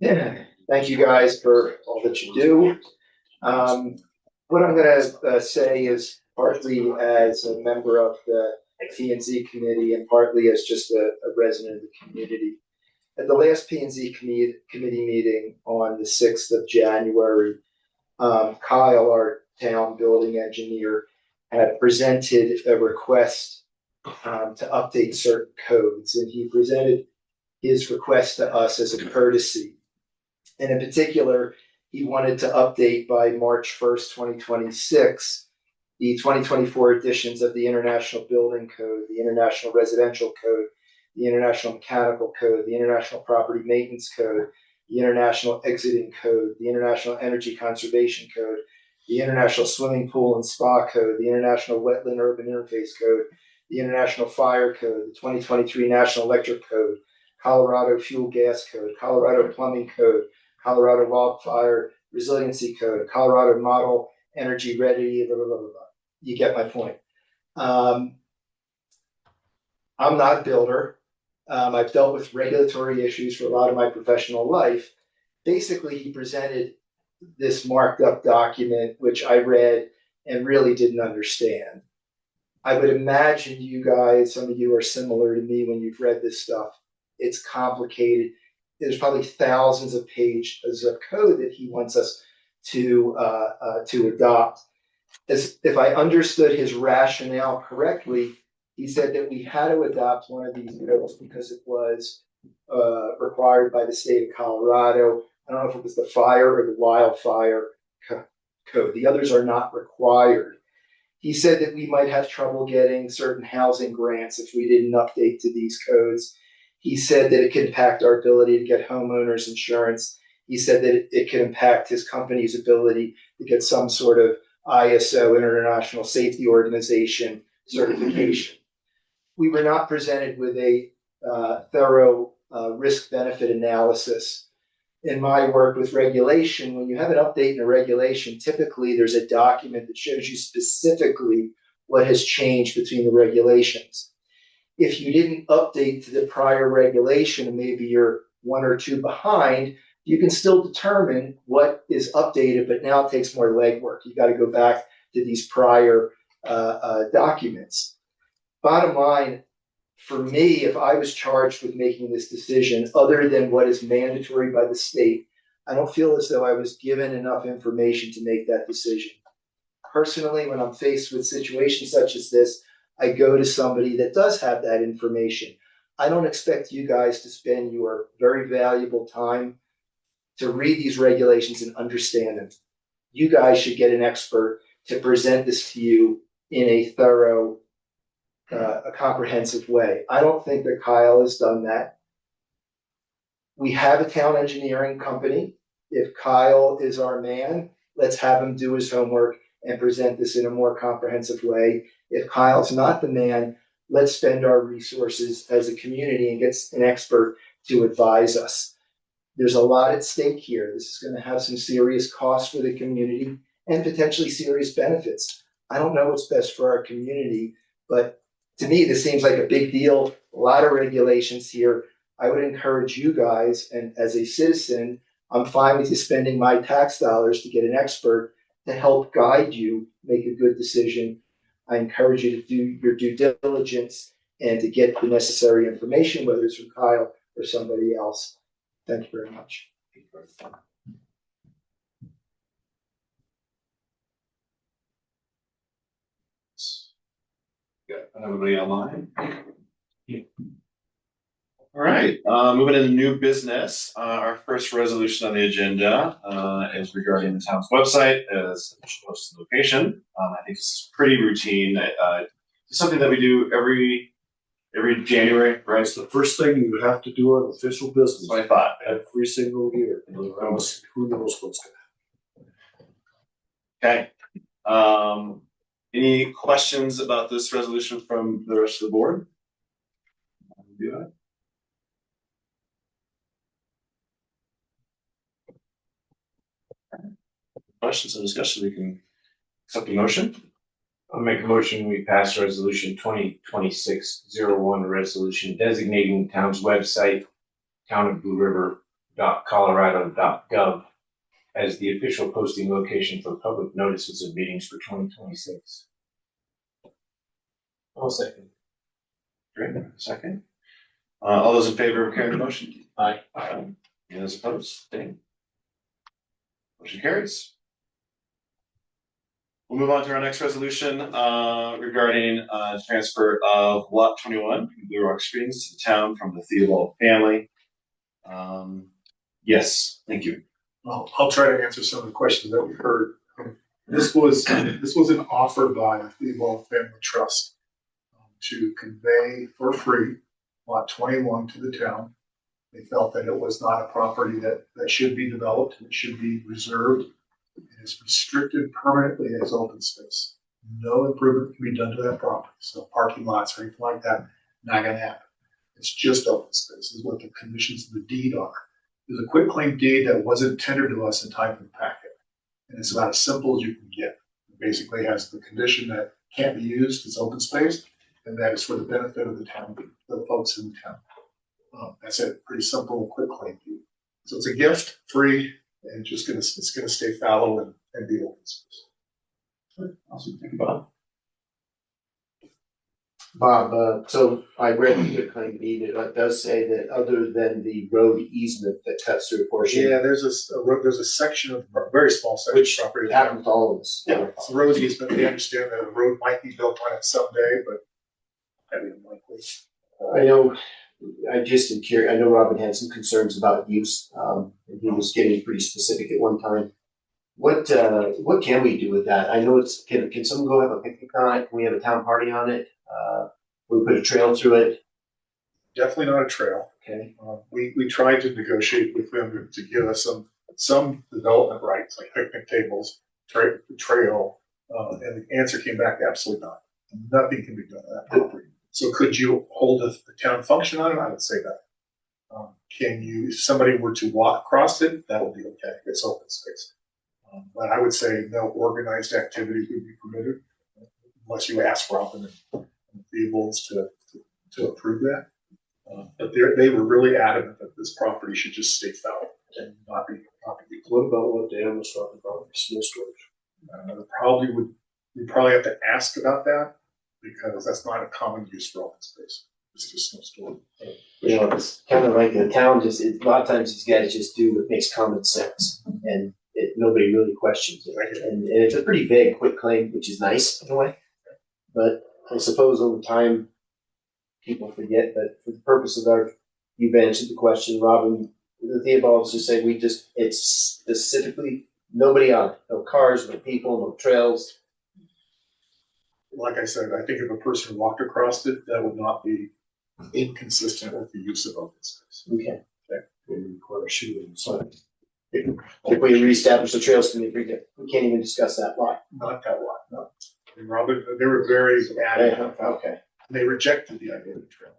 Yeah, thank you guys for all that you do. What I'm gonna say is partly as a member of the P and Z committee and partly as just a resident of the community. At the last P and Z committee meeting on the 6th of January, Kyle, our town building engineer, had presented a request to update certain codes, and he presented his request to us as a courtesy. And in particular, he wanted to update by March 1st, 2026, the 2024 editions of the International Building Code, the International Residential Code, the International Mechanical Code, the International Property Maintenance Code, the International Exiting Code, the International Energy Conservation Code, the International Swimming Pool and Spa Code, the International Wetland Urban Interface Code, the International Fire Code, the 2023 National Electric Code, Colorado Fuel Gas Code, Colorado Plumbing Code, Colorado Wildfire Resiliency Code, Colorado Model Energy Ready, blah, blah, blah, blah. You get my point. I'm not a builder. I've dealt with regulatory issues for a lot of my professional life. Basically, he presented this marked up document, which I read and really didn't understand. I would imagine you guys, some of you are similar to me when you've read this stuff. It's complicated. There's probably thousands of pages of code that he wants us to adopt. As if I understood his rationale correctly, he said that we had to adopt one of these codes because it was required by the state of Colorado. I don't know if it was the fire or the wildfire code. The others are not required. He said that we might have trouble getting certain housing grants if we didn't update to these codes. He said that it could impact our ability to get homeowners insurance. He said that it could impact his company's ability to get some sort of ISO, International Safety Organization certification. We were not presented with a thorough risk-benefit analysis. In my work with regulation, when you have an update in a regulation, typically there's a document that shows you specifically what has changed between the regulations. If you didn't update to the prior regulation and maybe you're one or two behind, you can still determine what is updated, but now it takes more legwork. You got to go back to these prior documents. Bottom line, for me, if I was charged with making this decision, other than what is mandatory by the state, I don't feel as though I was given enough information to make that decision. Personally, when I'm faced with situations such as this, I go to somebody that does have that information. I don't expect you guys to spend your very valuable time to read these regulations and understand them. You guys should get an expert to present this to you in a thorough, a comprehensive way. I don't think that Kyle has done that. We have a town engineering company. If Kyle is our man, let's have him do his homework and present this in a more comprehensive way. If Kyle's not the man, let's spend our resources as a community and get an expert to advise us. There's a lot at stake here. This is going to have some serious costs for the community and potentially serious benefits. I don't know what's best for our community, but to me, this seems like a big deal. A lot of regulations here. I would encourage you guys, and as a citizen, I'm fine with you spending my tax dollars to get an expert to help guide you make a good decision. I encourage you to do your due diligence and to get the necessary information, whether it's from Kyle or somebody else. Thank you very much. Got everybody online? All right, moving into new business. Our first resolution on the agenda is regarding the town's website as host location. I think this is pretty routine. It's something that we do every January, right? It's the first thing you have to do on official business. That's what I thought. Every single year. Who knows what's going to Okay. Any questions about this resolution from the rest of the board? Yeah. Questions and discussion, we can accept the motion. I'll make a motion, we pass resolution 2026-01, resolution designating the town's website, townofblueriver.colorado.gov, as the official posting location for public notices of meetings for 2026. I'll second. Great, second. All those in favor of carrying the motion? Aye. Any those opposed? Dane? Motion carries. We'll move on to our next resolution regarding transfer of lot 21 Blue Rock Springs to the town from the Theobald family. Yes, thank you. I'll try to answer some of the questions that we heard. This was an offer by the Theobald Family Trust to convey for free lot 21 to the town. They felt that it was not a property that should be developed. It should be reserved. It is restricted permanently as open space. No improvement can be done to that property. So parking lots or anything like that, not gonna happen. It's just open space is what the conditions of the deed are. There's a quitclaim deed that wasn't tendered to us in time for the packet. And it's about as simple as you can get. It basically has the condition that can't be used as open space, and that is for the benefit of the town, the folks in the town. That's it, pretty simple, quitclaim deed. So it's a gift, free, and it's gonna stay fallow and be open space. Awesome, thank you, Bob. Bob, so I read the claim deed, it does say that other than the road easement that cuts through a portion. Yeah, there's a section of, a very small section Which of property. happens to all of us. Yeah, it's a road easement. They understand that a road might be built on it someday, but highly unlikely. I know, I just am curious, I know Robin had some concerns about use, and he was getting pretty specific at one time. What can we do with that? I know can someone go have a picnic on it? Can we have a town party on it? We put a trail through it? Definitely not a trail. Okay. We tried to negotiate with them to give us some development rights, like picnic tables, trail, and the answer came back absolutely not. Nothing can be done to that property. So could you hold a town function on it? I would say that. Can you, if somebody were to walk across it, that would be okay. It's open space. But I would say no organized activity would be permitted unless you ask Robin and the able to approve that. But they were really adamant that this property should just stay fallow and not be used. What about what the animals talking about for snow storage? We probably have to ask about that because that's not a common use for open space. It's just snow storage. You know, it's kind of like the town a lot of times these guys just do what makes common sense and nobody really questions it. And it's a pretty vague quitclaim, which is nice in a way. But I suppose over time, people forget, but for the purpose of you've answered the question, Robin, the Theobalds just say it's specifically nobody on it. No cars, no people, no trails. Like I said, I think if a person walked across it, that would not be inconsistent with the use of open space. Okay. We require shooting. So if we reestablish the trails, we can't even discuss that lot. Not that lot, no. And Robin, they were very adamant. Okay. They rejected the idea of the trail.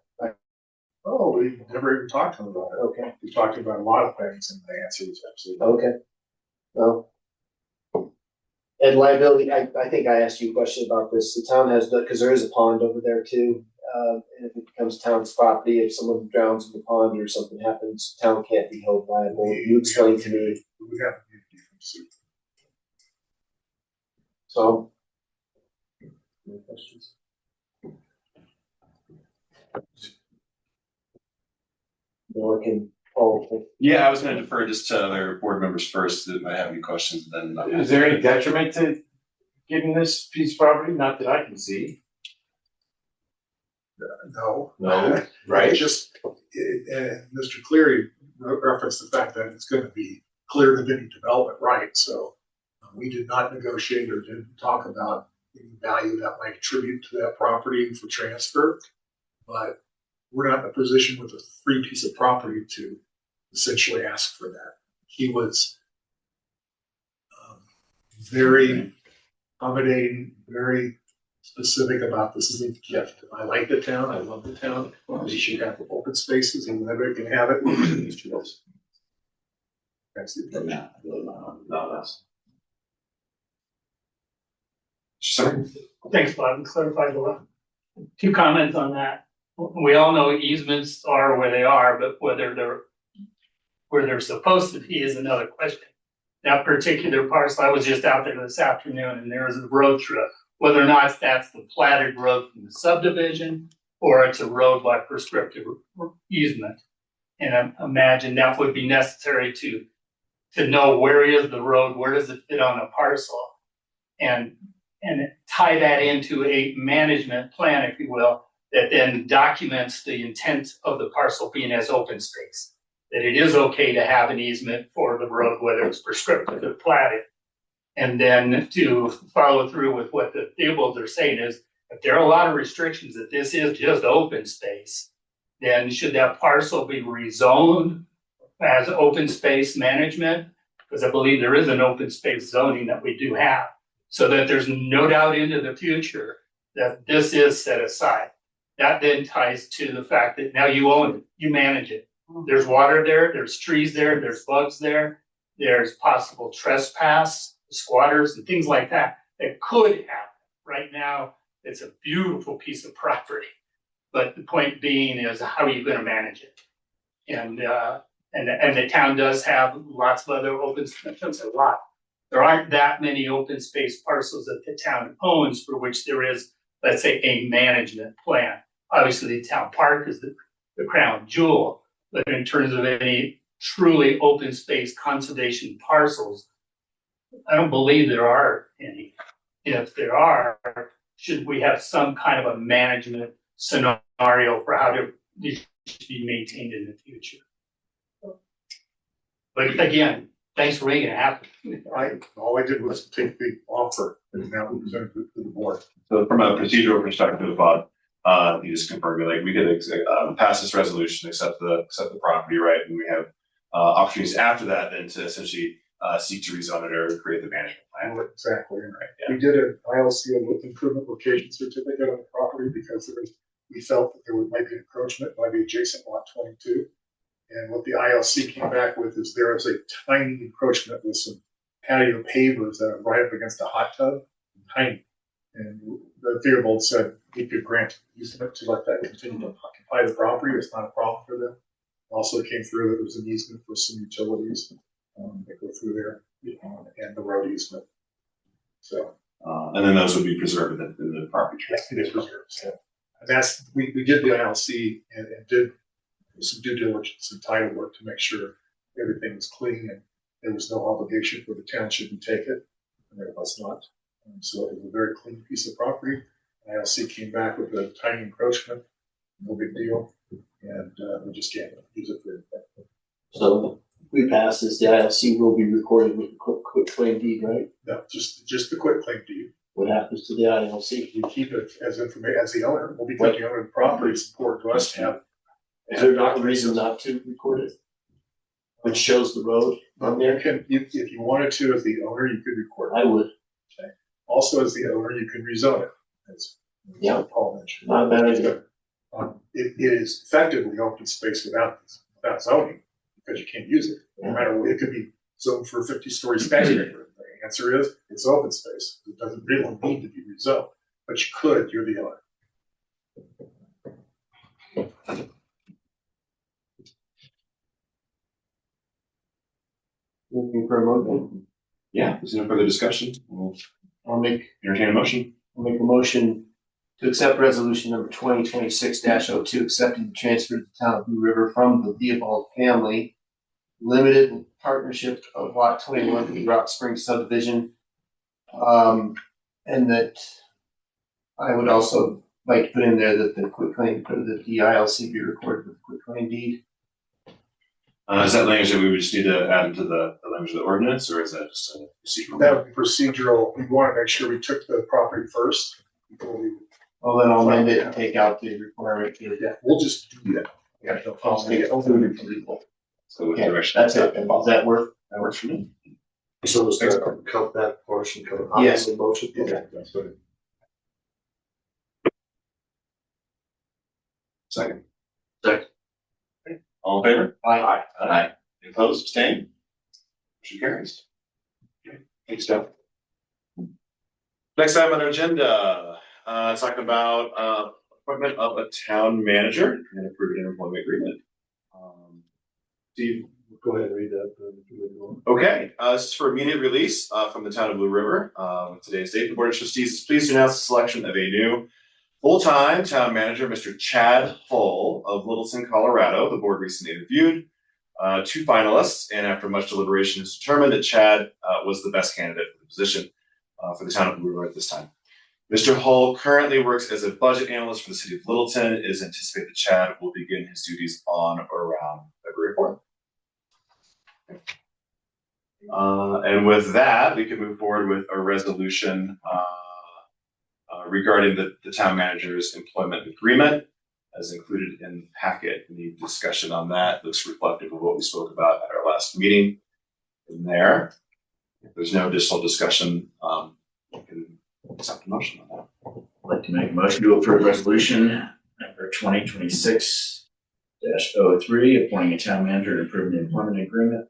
Oh, We never even talked to them about it. okay. We talked about a lot of things, and the answer was absolutely no. Okay. Well, and liability, I think I asked you a question about this. The town has, because there is a pond over there too. And if it becomes town's property, if someone drowns in the pond or something happens, town can't be held liable. You explained to me. We have immunity from suit. So. Any questions? No, I can. Yeah, I was going to defer just to other board members first that might have any questions. Then Is there any detriment to getting this piece of property? Not that I can see. No. No, right? And Mr. Cleary referenced the fact that it's going to be cleared of any development right. So we did not negotiate or didn't talk about any value that might attribute to that property for transfer. But we're not in a position with a free piece of property to essentially ask for that. He was very accommodating, very specific about this is a gift. I like the town. I love the town. They should have open spaces and whenever it can have it, we can use trails. That's the approach. sorry. Thanks, Bob, clarified a lot. Two comments on that. We all know easements are where they are, but whether they're supposed to be is another question. That particular parcel, I was just out there this afternoon and there's a road trip. Whether or not that's the platted road from the subdivision or it's a road by prescriptive easement. And I imagine that would be necessary to know where is the road, where does it fit on a parcel? And tie that into a management plan, if you will, that then documents the intent of the parcel being as open space. That it is okay to have an easement for the road, whether it's prescriptive or platted. And then to follow through with what the Theobalds are saying is, if there are a lot of restrictions that this is just open space, then should that parcel be rezoned as open space management? Because I believe there is an open space zoning that we do have, so that there's no doubt into the future that this is set aside. That then ties to the fact that now you own it, you manage it. There's water there, there's trees there, there's bugs there, there's possible trespass, squatters and things like that could happen. Right now, it's a beautiful piece of property. But the point being is, how are you gonna manage it? And the town does have lots of other open space, a lot. There aren't that many open space parcels that the town owns for which there is, let's say, a management plan. Obviously, the town park is the crown jewel, but in terms of any truly open space conservation parcels, I don't believe there are any. If there are, should we have some kind of a management scenario for how these should be maintained in the future? But again, thanks for making it happen. All I did was take the offer and now presented it to the board. So from a procedural perspective, Bob, you just confirmed, like, we could pass this resolution, accept the property, right? And we have opportunities after that then to essentially seek to rezone it or create the management plan. Exactly. Right, yeah. We did an ILC with improvement location certificate on the property because we felt that there might be encroachment by the adjacent lot 22. And what the ILC came back with is there is a tiny encroachment with some patio pavers that are right up against a hot tub, tiny. And the Theobald said he could grant easement to let that continue to occupy the property. It's not a problem for them. Also, it came through that there was an easement for some utilities that go through there and the road easement. So, and then those would be preserved in the property. yes, it is preserved. Yeah. And that's we did the ILC and did some due diligence and title work to make sure everything was clean and there was no obligation for the township to take it, and there was not. So it was a very clean piece of property. ILC came back with a tiny encroachment, no big deal, and we just can't use it for anything. So if we pass this, the ILC will be recorded with the quick claim deed, right? No, just the quick claim deed. What happens to the ILC? We keep it as information as the owner. Well, because the owner of the property is important to us to have. Is there not a reason not to record it? Which shows the road on You there? can, if you wanted to, as the owner, you could record it. I would. Also, as the owner, you can rezone it. As Paul mentioned. Not a bad idea. It is effectively open space without zoning because you can't use it. No matter what, it could be zoned for a 50-story skyscraper. The answer is it's open space. It doesn't really need to be rezoned, but you could. You're the owner. Looking for a motion? Yeah, there's no further discussion. We'll I'll make entertain a motion. a motion to accept resolution number 2026-02, accepting the transfer to the town of Blue River from the Theobald family limited partnership of lot 21 of the Rock Springs subdivision. And that I would also like to put in there that the quick claim, that the ILC be recorded with the quick claim deed. Is that language that we would just need to add into the language of the ordinance, or is that just a procedural? That would be procedural. We want to make sure we took the property first before we. Well, then I'll amend it and take out the requirement to. Yeah, we'll just do that. Yeah, I'll make it open to legal. So with Okay, direction. that's it. Does that work? That works for me. So is that portion come out Yes. of the motion? Okay, that's good. Second. Second. All in favor? Aye. Aye. Any opposed, abstained? Motion carries. Okay, thanks, Jeff. Next item on our agenda, talking about appointment of a town manager and approving an employment agreement. Steve, Go ahead and read that. okay, this is for immediate release from the town of Blue River. Today's date, the Board of Trustees is pleased to announce the selection of a new full-time town manager, Mr. Chad Hull of Littleton, Colorado. The board recently interviewed 2 finalists, and after much deliberation, has determined that Chad was the best candidate for the position for the town of Blue River at this time. Mr. Hull currently works as a budget analyst for the city of Littleton. It is anticipated that Chad will begin his duties on or around February 4th. And with that, we can move forward with a resolution regarding the town manager's employment agreement as included in the packet. Any discussion on that looks reflective of what we spoke about at our last meeting in there. If there's no additional discussion, we can accept a motion on that. I'd like to make a motion to approve resolution number 2026-03, appointing a town manager and approving the employment agreement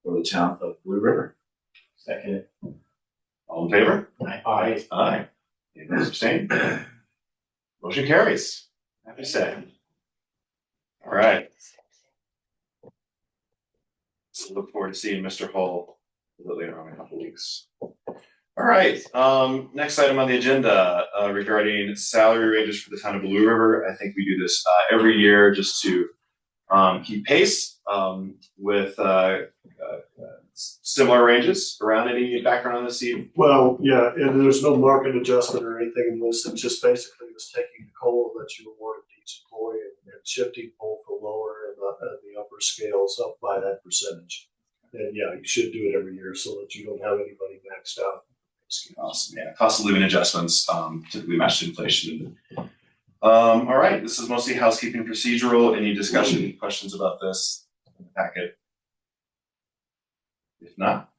for the town of Blue River. Second. All in favor? Aye. Aye. Anyone abstain? Motion carries. Happy to say. All right. So look forward to seeing Mr. Hull a little later on in a couple of weeks. All right. Next item on the agenda regarding salary ranges for the town of Blue River. I think we do this every year just to keep pace with similar ranges. Around any background on this, Steve? Well, yeah, and there's no market adjustment or anything in this. It's just basically was taking the COLA that you awarded to each employee and shifting both the lower and the upper scales up by that percentage. And yeah, you should do it every year so that you don't have anybody maxed out. Awesome. Yeah, cost of living adjustments typically match inflation. All right, this is mostly housekeeping procedural. Any discussion, questions about this in the packet? If not,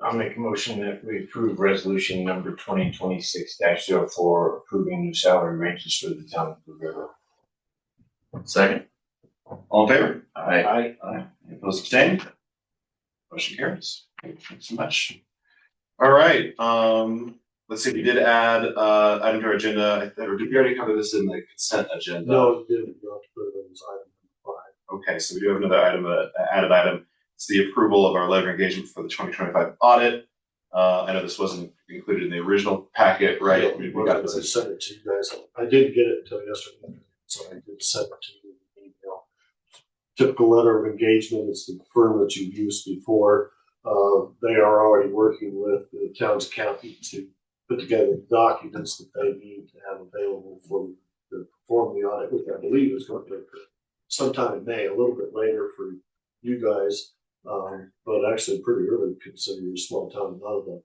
I'll make a motion that we approve resolution number 2026-04, approving new salary ranges for the town of Blue River. Second. all in favor? Aye. Aye. Any opposed, abstained? Motion carries. Thanks so much. All right. Let's see. We did add item to our agenda. Or did we already cover this in the consent agenda? No, you didn't. You have to put it as item 5. Okay, so we do have another item, added item. It's the approval of our letter of engagement for the 2025 audit. I know this wasn't included in the original packet, right? We got this. I sent it to you guys. I didn't get it until yesterday, so I did send it to you in an email. Typical letter of engagement is the firm that you've used before. They are already working with the town's accountant to put together the documents that they need to have available for to perform the audit, which I believe is going to occur sometime in May, a little bit later for you guys, but actually pretty early considering you're a small town. None of the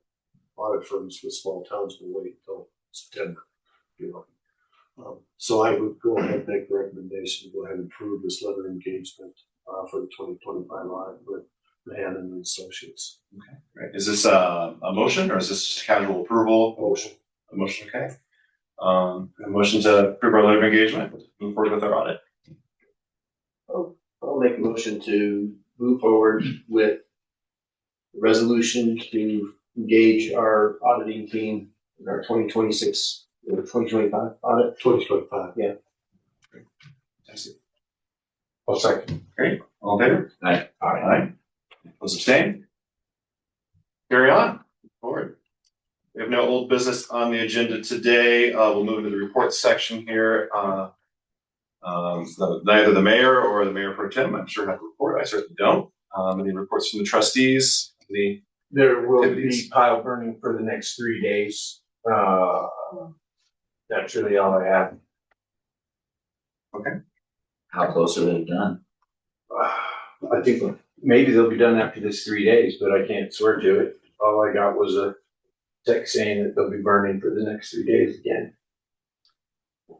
audit firms with small towns will wait until September. So I would go ahead and make the recommendation to go ahead and approve this letter of engagement for the 2025 audit with Mann and Associates. Okay, right. Is this a motion or is this just casual approval? Motion. A motion, okay. A motion to approve our letter of engagement, move forward with our audit. I'll make a motion to move forward with the resolution to engage our auditing team in our 2026 or 2025 audit. 2025. Yeah. Great. Thanks. I'll second. Great. All in favor? Aye. Aye. Those abstain? Carry on. Forward. We have no old business on the agenda today. We'll move into the report section here. Neither the mayor or the mayor pro tem, I'm sure, have a report. I certainly don't. Any reports from the trustees? There will Activities. be pile burning for the next 3 days. That's really all I have. How close are they done? I think maybe they'll be done after this 3 days, but I can't swear to it. All I got was a text saying that they'll be burning for the next 3 days again.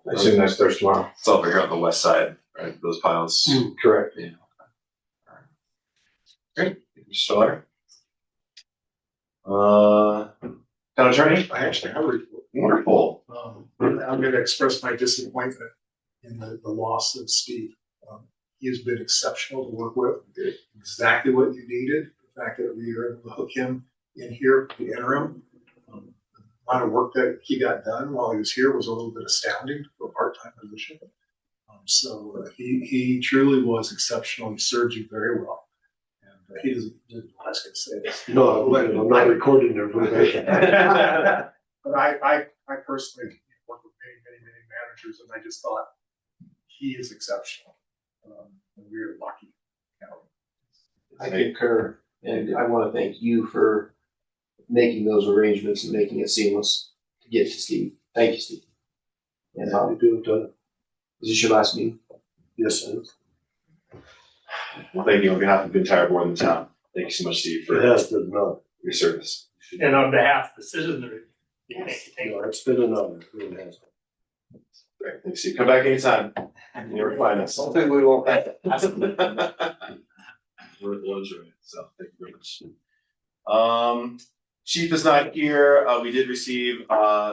I assume that starts tomorrow. It's over here on the west side, right? Those piles. Correct. Yeah. All right. Great. Mr. Stoller. Town attorney? I actually have a report. Wonderful. I'm going to express my disappointment in the loss of Steve. He has been exceptional to work with. Did exactly what you needed. The fact that we were able to hook him in here for the interim. amount of work that he got done while he was here was a little bit astounding for a part-time position. He truly was exceptional. He served you very well. And he didn't I was going to say this. No, I'm not recording there. But I personally worked with many managers, and I just thought he is exceptional. And we're lucky. I concur, and I want to thank you for making those arrangements and making it seamless to get to Steve. Thank you, Steve. And is this your last meeting? Yes, sir. Well, thank you on behalf of the entire board and the town. Thank you so much, Steve, for It has been enough. your service. And on behalf of the citizenry. It's been enough. It really has. Great. Thanks, Steve. Come back anytime. You're fine. Us. Hopefully we won't. We'll enjoy it. So thank you very much. Chief is not here. We did receive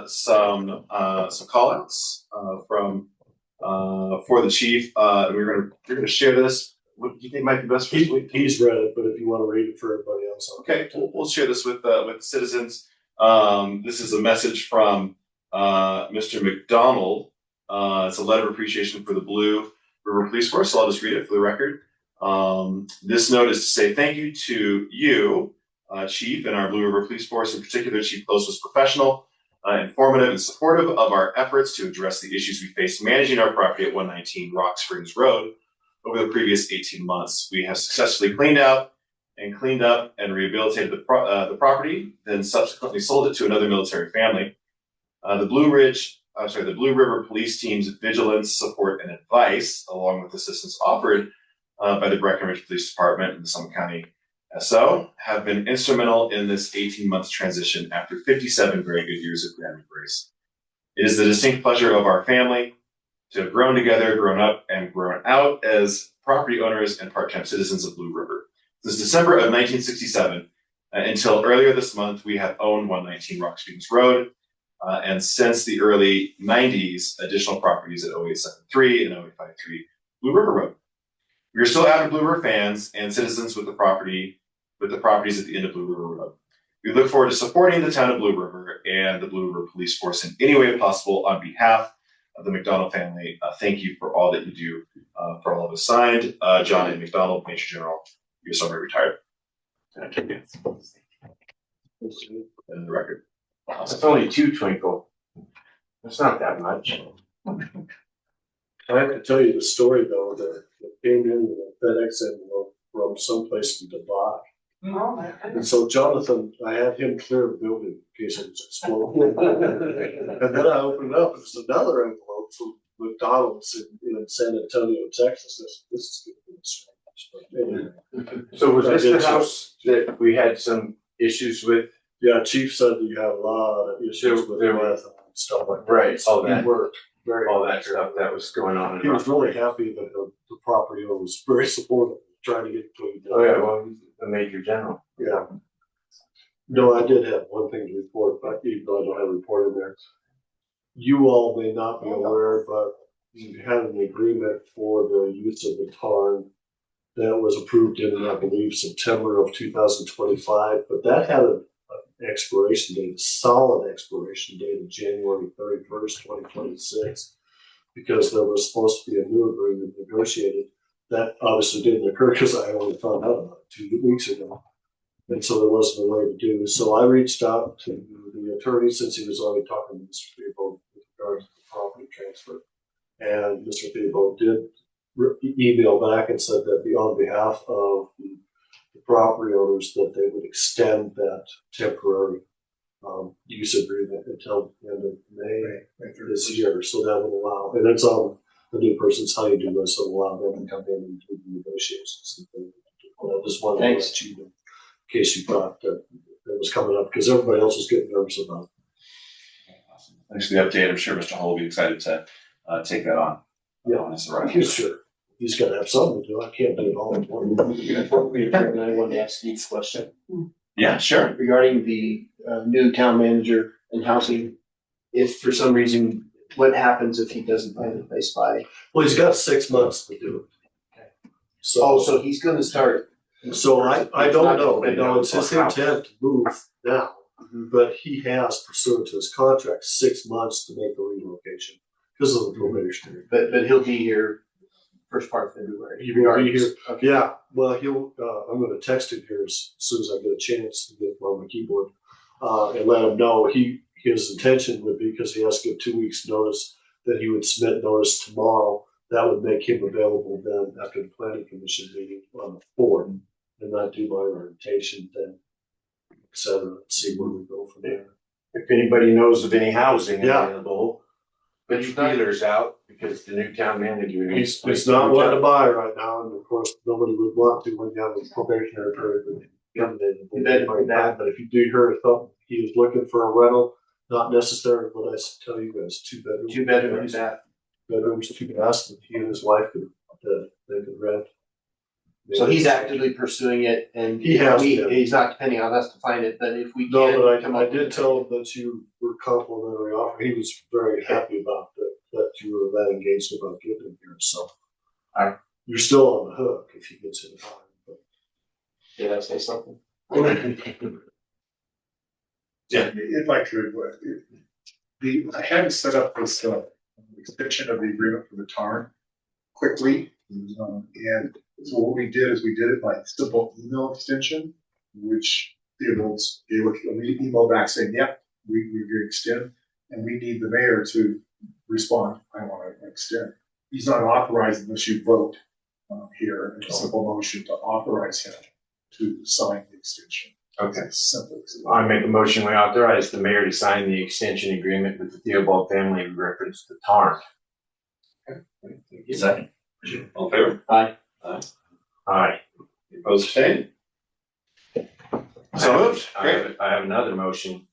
some call outs from for the chief. We're gonna share this. What do you think might be best for this week? He's read it, but if you want to read it for everybody else. Okay, we'll share this with the citizens. This is a message from Mr. McDonald. It's a letter of appreciation for the Blue River Police Force. So I'll just read it for the record. This note is to say thank you to you, Chief, and our Blue River Police Force. In particular, Chief Close was professional, informative, and supportive of our efforts to address the issues we faced managing our property at 119 Rock Springs Road over the previous 18 months. We have successfully cleaned up and rehabilitated the property, then subsequently sold it to another military family. The Blue River Police Team's vigilance, support, and advice, along with assistance offered by the Breckenridge Police Department and the Summit County SO, have been instrumental in this 18-month transition after 57 very good years of grand embrace. It is the distinct pleasure of our family to have grown together, grown up, and grown out as property owners and part-time citizens of Blue River. Since December of 1967 until earlier this month, we have owned 119 Rock Springs Road, and since the early 90s, additional properties at 0873 and 0853 Blue River Road. We are still avid Blue River fans and citizens with the properties at the end of Blue River Road. We look forward to supporting the town of Blue River and the Blue River Police Force in any way possible on behalf of the McDonald family. Thank you for all that you do for all of us. Signed, John A. McDonald, Major General, U.S. Army retired. And the record. It's only 2 twinkle. It's not that much. I have to tell you the story though, that came in with a FedEx envelope from someplace in Dubai. And so Jonathan, I had him clear the building in case it was exploding. And then I opened it up, and it's another envelope from McDonald's in San Antonio, Texas. This is going to be strange. So was this the house that we had some issues with? Yeah, Chief said that you have a lot of issues with There meth and stuff like that. Right, all He that. worked very All that hard. stuff that was going on. He was really happy that the property owner was very supportive, trying to get it cleaned up. Oh yeah, well, he's a major general. Yeah. No, I did have one thing to report, but even though I don't have a report in there. You all may not be aware, but you had an agreement for the use of the tarn that was approved in, I believe, September of 2025, but that had an expiration date, a solid expiration date of January 31st, 2026, because there was supposed to be a new agreement negotiated. That obviously didn't occur because I only found out about it 2 weeks ago. And so there wasn't a way to do. So I reached out to the attorney, since he was already talking to Mr. Theobald with regard to the property transfer. And Mr. Theobald did email back and said that on behalf of the property owners, that they would extend that temporary use agreement until the end of May this year. So that would allow, and it's on the new person's honeydew list, so allow them to come in and do the negotiations. I just wanted to let you know, in case you thought that it was coming up, because everybody else was getting nervous about it. Awesome. Thanks for the update. I'm sure Mr. Hull will be excited to take that on. Yeah, sure. He's got to have something to do. I can't do it all at once. Before we adjourn, I wanted to ask Steve's question Yeah, sure. regarding the new town manager and housing. If for some reason, what happens if he doesn't find a place by? Well, he's got 6 months to do it. So, So he's gonna start. I don't know. It's his intent to move now. But he has pursuant to his contract 6 months to make the relocation because of the probationary. But he'll be here first part of February. He will be here. Okay. Yeah, well, I'm gonna text him here as soon as I get a chance to get on my keyboard, and let him know his intention would be, because he has to give 2 weeks notice, that he would submit notice tomorrow. That would make him available then after the planning commission meeting on the 4th, and not do my orientation then, et cetera, see where we go from there. If anybody knows of any housing Yeah. available, put He's your not- feelers out, because the new town manager. He's not wanting to buy right now, and of course, nobody would want to when you have a probationary period with him. But if you do hear something, he was looking for a rental, not necessarily what I tell you guys, 2 bedrooms. 2 bedrooms, Bedrooms, 2 baths, that he and his wife they could rent. so he's actively pursuing it, and He has been. he's not depending on us to find it, but if we No, can. but come I up with did it. tell him that you were complimentary offer. He was very happy about that you were that engaged about getting him here, so. You're still on the hook if he gets in time, but. Did I say something? If I could, I had to set up this extension of the agreement for the tarn quickly. And so what we did is we did it by simple email extension, which Theobald's gave us an email back saying, yep, we agree to extend, and we need the mayor to respond, I want to extend. He's not authorized unless you vote here, in a simple motion to authorize him to sign the extension. Okay. It's simple. I make a motion, we authorize the mayor to sign the extension agreement with the Theobald family in reference to Tarn. Second. All in favor? Aye. Aye. Opposed, abstained? So moved. Great. I have another motion.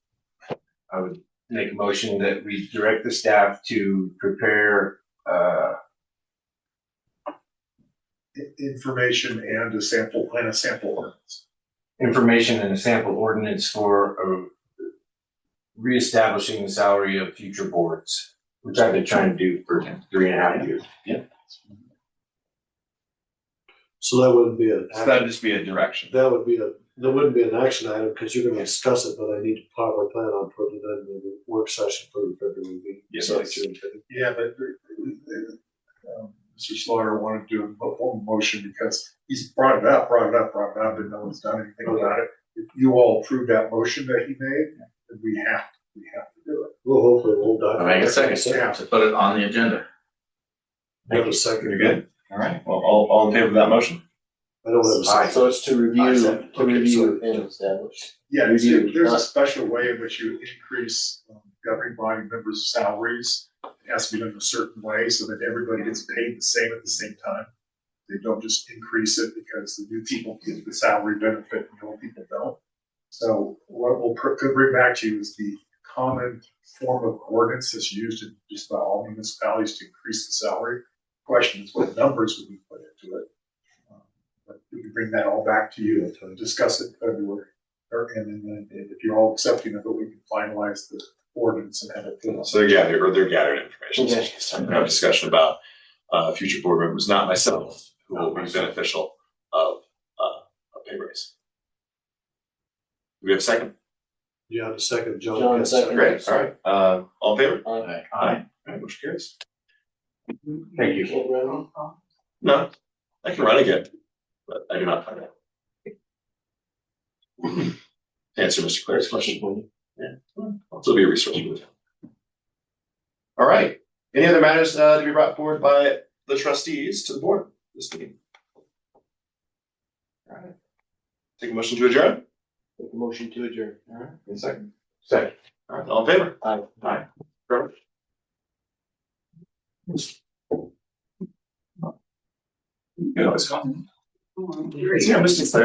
I would make a motion that we direct the staff to prepare, Information and a sample ordinance. information and a sample ordinance for reestablishing the salary of future boards, which I've been trying to do for 3.5 years. So that wouldn't be So that'd just be a direction. that wouldn't be an action item, because you're gonna discuss it, but I need to probably plan on putting it in the work session for the February meeting. Yes, So please. Yeah, but Mr. Slaughter wanted to do a motion because he's brought it up, and no one's done anything about it. If you all approve that motion that he made, then we have to do it. Well, hopefully we'll die. I make a second Yeah. to put it on the agenda. Have a second. You're good? All right. Well, all in favor of that motion? I don't have a second. So it's to review, Okay, sorry. and establish. Yeah, Review. there's a special way in which you increase governing body members' salaries. It has to be done in a certain way so that everybody gets paid the same at the same time. They don't just increase it because the new people get the salary benefit and the old people don't. So what could bring back to you is the common form of ordinance that's used in just about all municipalities to increase the salary. Question is what numbers would we put into it? But we can bring that all back to you to discuss it in February. And then if you're all accepting of it, we can finalize the ordinance and have it. So they're gathering information. So Okay. it's time to have a discussion about future board members, not myself, who will be beneficial of a pay raise. Do we have a second? You have a second, John. John, Yes. second. Great. All right. All in favor? Aye. Aye. All right, motion carries. Thank you. No, I can run again, but I do not find out. To answer Mr. Clare's question. Yeah, I'll still be a resource for the town. All right. Any other matters to be brought forward by the trustees to the board this meeting? All right. Take a motion to adjourn. Make a motion to adjourn. All right. In a second. Second. All right. All in favor? Aye. Aye. Trevor? You can always call. Yeah, Mr. Clare.